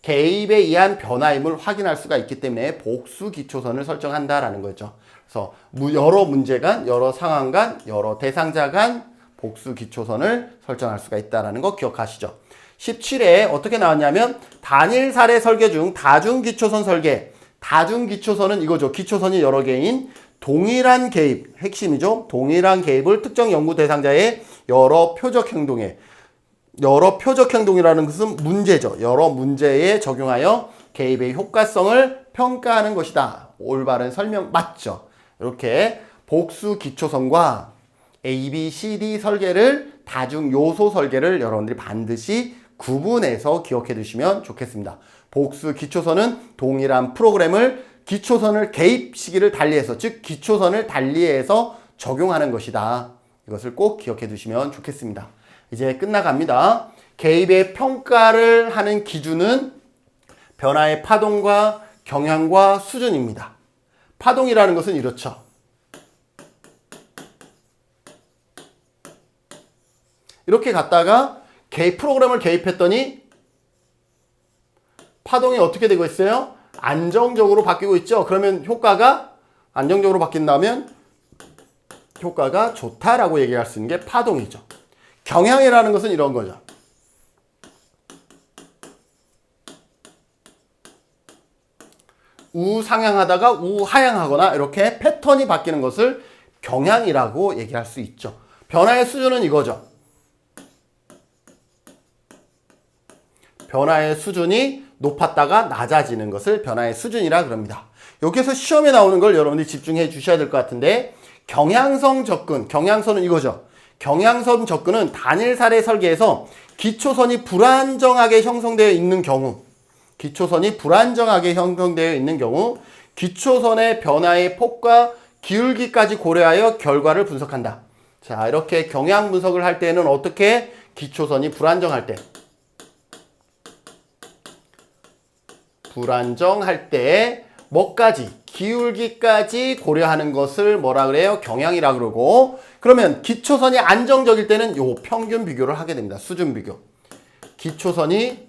개입에 의한 변화임을 확인할 수가 있기 때문에 복수 기초선을 설정한다라는 거죠. 그래서 여러 문제 간, 여러 상황 간, 여러 대상자 간 복수 기초선을 설정할 수가 있다는 거 기억하시죠. 17회 어떻게 나왔냐면 단일 사례 설계 중 다중 기초선 설계. 다중 기초선은 이거죠. 기초선이 여러 개인 동일한 개입, 핵심이죠. 동일한 개입을 특정 연구 대상자의 여러 표적 행동이라는 것은 문제죠. 여러 문제에 적용하여 개입의 효과성을 평가하는 것이다. 올바른 설명 맞죠? 이렇게 복수 기초선과 A, B, C, D 설계를 다중 요소 설계를 여러분들이 반드시 구분해서 기억해 두시면 좋겠습니다. 복수 기초선은 동일한 프로그램을 기초선을 개입 시기를 달리해서 즉 기초선을 달리해서 적용하는 것이다. 이것을 꼭 기억해 두시면 좋겠습니다. 이제 끝나갑니다. 개입의 평가를 하는 기준은 변화의 파동과 경향과 수준입니다. 파동이라는 것은 이렇죠. 이렇게 갔다가 프로그램을 개입했더니 파동이 어떻게 되고 있어요? 안정적으로 바뀌고 있죠. 그러면 효과가 안정적으로 바뀐다면 효과가 좋다라고 얘기할 수 있는 게 파동이죠. 경향이라는 것은 이런 거죠. 우상향하다가 우하향하거나 이렇게 패턴이 바뀌는 것을 경향이라고 얘기할 수 있죠. 변화의 수준은 이거죠. 변화의 수준이 높았다가 낮아지는 것을 변화의 수준이라 그럽니다. 여기서 시험에 나오는 걸 여러분들이 집중해 주셔야 될 것 같은데 경향성 접근, 경향선은 이거죠. 경향선 접근은 단일 사례 설계에서 기초선이 불안정하게 형성되어 있는 경우 기초선의 변화의 폭과 기울기까지 고려하여 결과를 분석한다. 자, 이렇게 경향 분석을 할 때는 어떻게 기초선이 불안정할 때 뭐까지? 기울기까지 고려하는 것을 뭐라 그래요? 경향이라 그러고 그러면 기초선이 안정적일 때는 요 평균 비교를 하게 됩니다. 수준 비교. 기초선이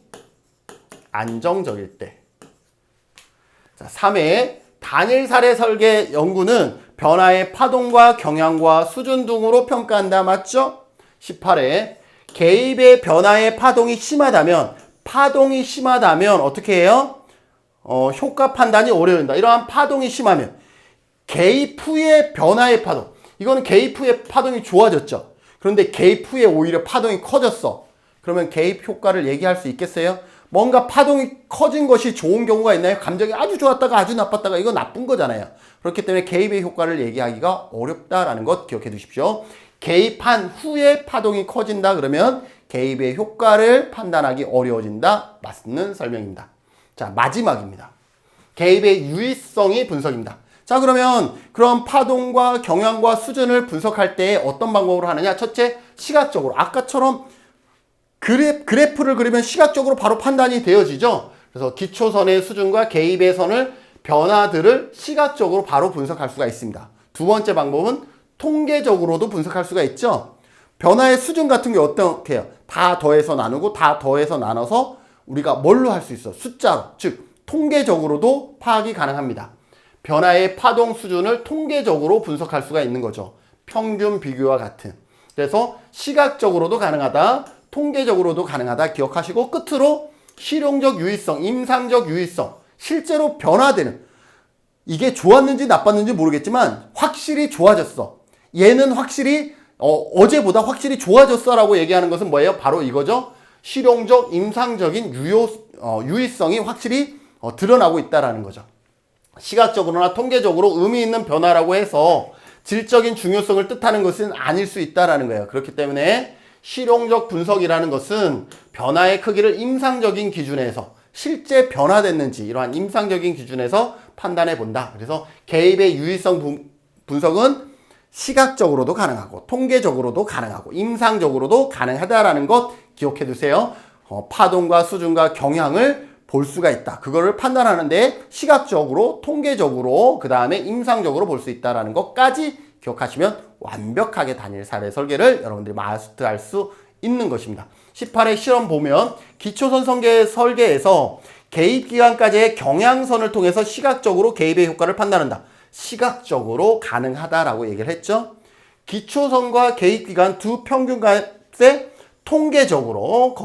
안정적일 때. 자, 3회 단일 사례 설계 연구는 변화의 파동과 경향과 수준 등으로 평가한다. 맞죠? 18회 개입의 변화의 파동이 심하다면 어떻게 해요? 효과 판단이 어려워진다. 이러한 파동이 심하면 개입 후의 변화의 파동. 이거는 개입 후의 파동이 좋아졌죠. 그런데 개입 후에 오히려 파동이 커졌어. 그러면 개입 효과를 얘기할 수 있겠어요? 뭔가 파동이 커진 것이 좋은 경우가 있나요? 감정이 아주 좋았다가 아주 나빴다가 이거 나쁜 거잖아요. 그렇기 때문에 개입의 효과를 얘기하기가 어렵다라는 것 기억해 두십시오. 개입한 후에 파동이 커진다 그러면 개입의 효과를 판단하기 어려워진다. 맞는 설명입니다. 자, 마지막입니다. 개입의 유의성이 분석입니다. 자, 그러면 그런 파동과 경향과 수준을 분석할 때 어떤 방법으로 하느냐? 첫째, 시각적으로. 아까처럼 그래프를 그리면 시각적으로 바로 판단이 되어지죠. 그래서 기초선의 수준과 개입의 선을 변화들을 시각적으로 바로 분석할 수가 있습니다. 두 번째 방법은 통계적으로도 분석할 수가 있죠. 변화의 수준 같은 게 어떻게 해요? 다 더해서 나누고 다 더해서 나눠서 우리가 뭘로 할 수 있어? 숫자로, 즉 통계적으로도 파악이 가능합니다. 변화의 파동 수준을 통계적으로 분석할 수가 있는 거죠. 평균 비교와 같은. 그래서 시각적으로도 가능하다, 통계적으로도 가능하다 기억하시고, 끝으로 실용적 유의성, 임상적 유의성, 실제로 변화되는, 이게 좋았는지 나빴는지 모르겠지만 확실히 좋아졌어. 얘는 확실히 어제보다 확실히 좋아졌어 라고 얘기하는 것은 뭐예요? 바로 이거죠. 실용적, 임상적인 유의성이 확실히 드러나고 있다라는 거죠. 시각적으로나 통계적으로 의미 있는 변화라고 해서 질적인 중요성을 뜻하는 것은 아닐 수 있다라는 거예요. 그렇기 때문에 실용적 분석이라는 것은 변화의 크기를 임상적인 기준에서 실제 변화됐는지 이러한 임상적인 기준에서 판단해 본다. 그래서 개입의 유의성 분석은 시각적으로도 가능하고 통계적으로도 가능하고 임상적으로도 가능하다라는 것 기억해 두세요. 파동과 수준과 경향을 볼 수가 있다. 그거를 판단하는데 시각적으로, 통계적으로, 그 다음에 임상적으로 볼 수 있다는 것까지 기억하시면 완벽하게 단일 사례 설계를 여러분들이 마스터할 수 있는 것입니다. 18회 실험 보면 기초선 설계에서 개입기간까지의 경향선을 통해서 시각적으로 개입의 효과를 판단한다. 시각적으로 가능하다라고 얘기를 했죠. 기초선과 개입기간 두 평균값에 통계적으로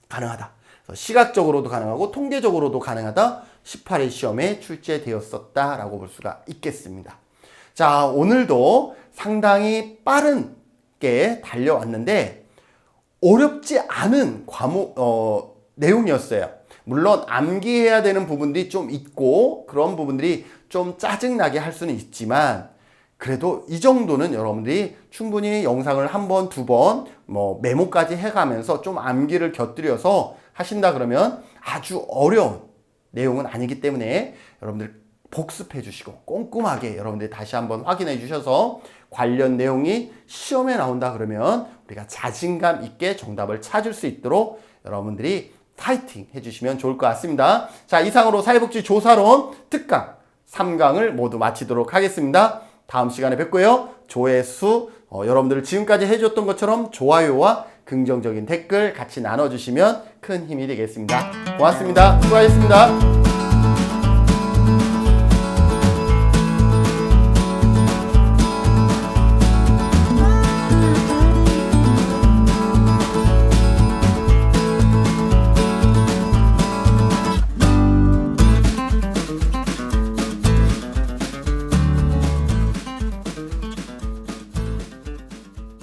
가능하다. 시각적으로도 가능하고 통계적으로도 가능하다. 18회 시험에 출제되었었다라고 볼 수가 있겠습니다. 자, 오늘도 상당히 빠르게 달려왔는데 어렵지 않은 내용이었어요. 물론 암기해야 되는 부분들이 좀 있고 그런 부분들이 좀 짜증나게 할 수는 있지만 그래도 이 정도는 여러분들이 충분히 영상을 한 번, 두 번, 메모까지 해가면서 좀 암기를 곁들여서 하신다 그러면 아주 어려운 내용은 아니기 때문에 여러분들 복습해 주시고 꼼꼼하게 여러분들이 다시 한번 확인해 주셔서 관련 내용이 시험에 나온다 그러면 우리가 자신감 있게 정답을 찾을 수 있도록 여러분들이 파이팅 해주시면 좋을 것 같습니다. 자, 이상으로 사회복지 조사론 특강 3강을 모두 마치도록 하겠습니다. 다음 시간에 뵙고요. 조회수 여러분들 지금까지 해줬던 것처럼 좋아요와 긍정적인 댓글 같이 나눠주시면 큰 힘이 되겠습니다. 고맙습니다. 수고하셨습니다.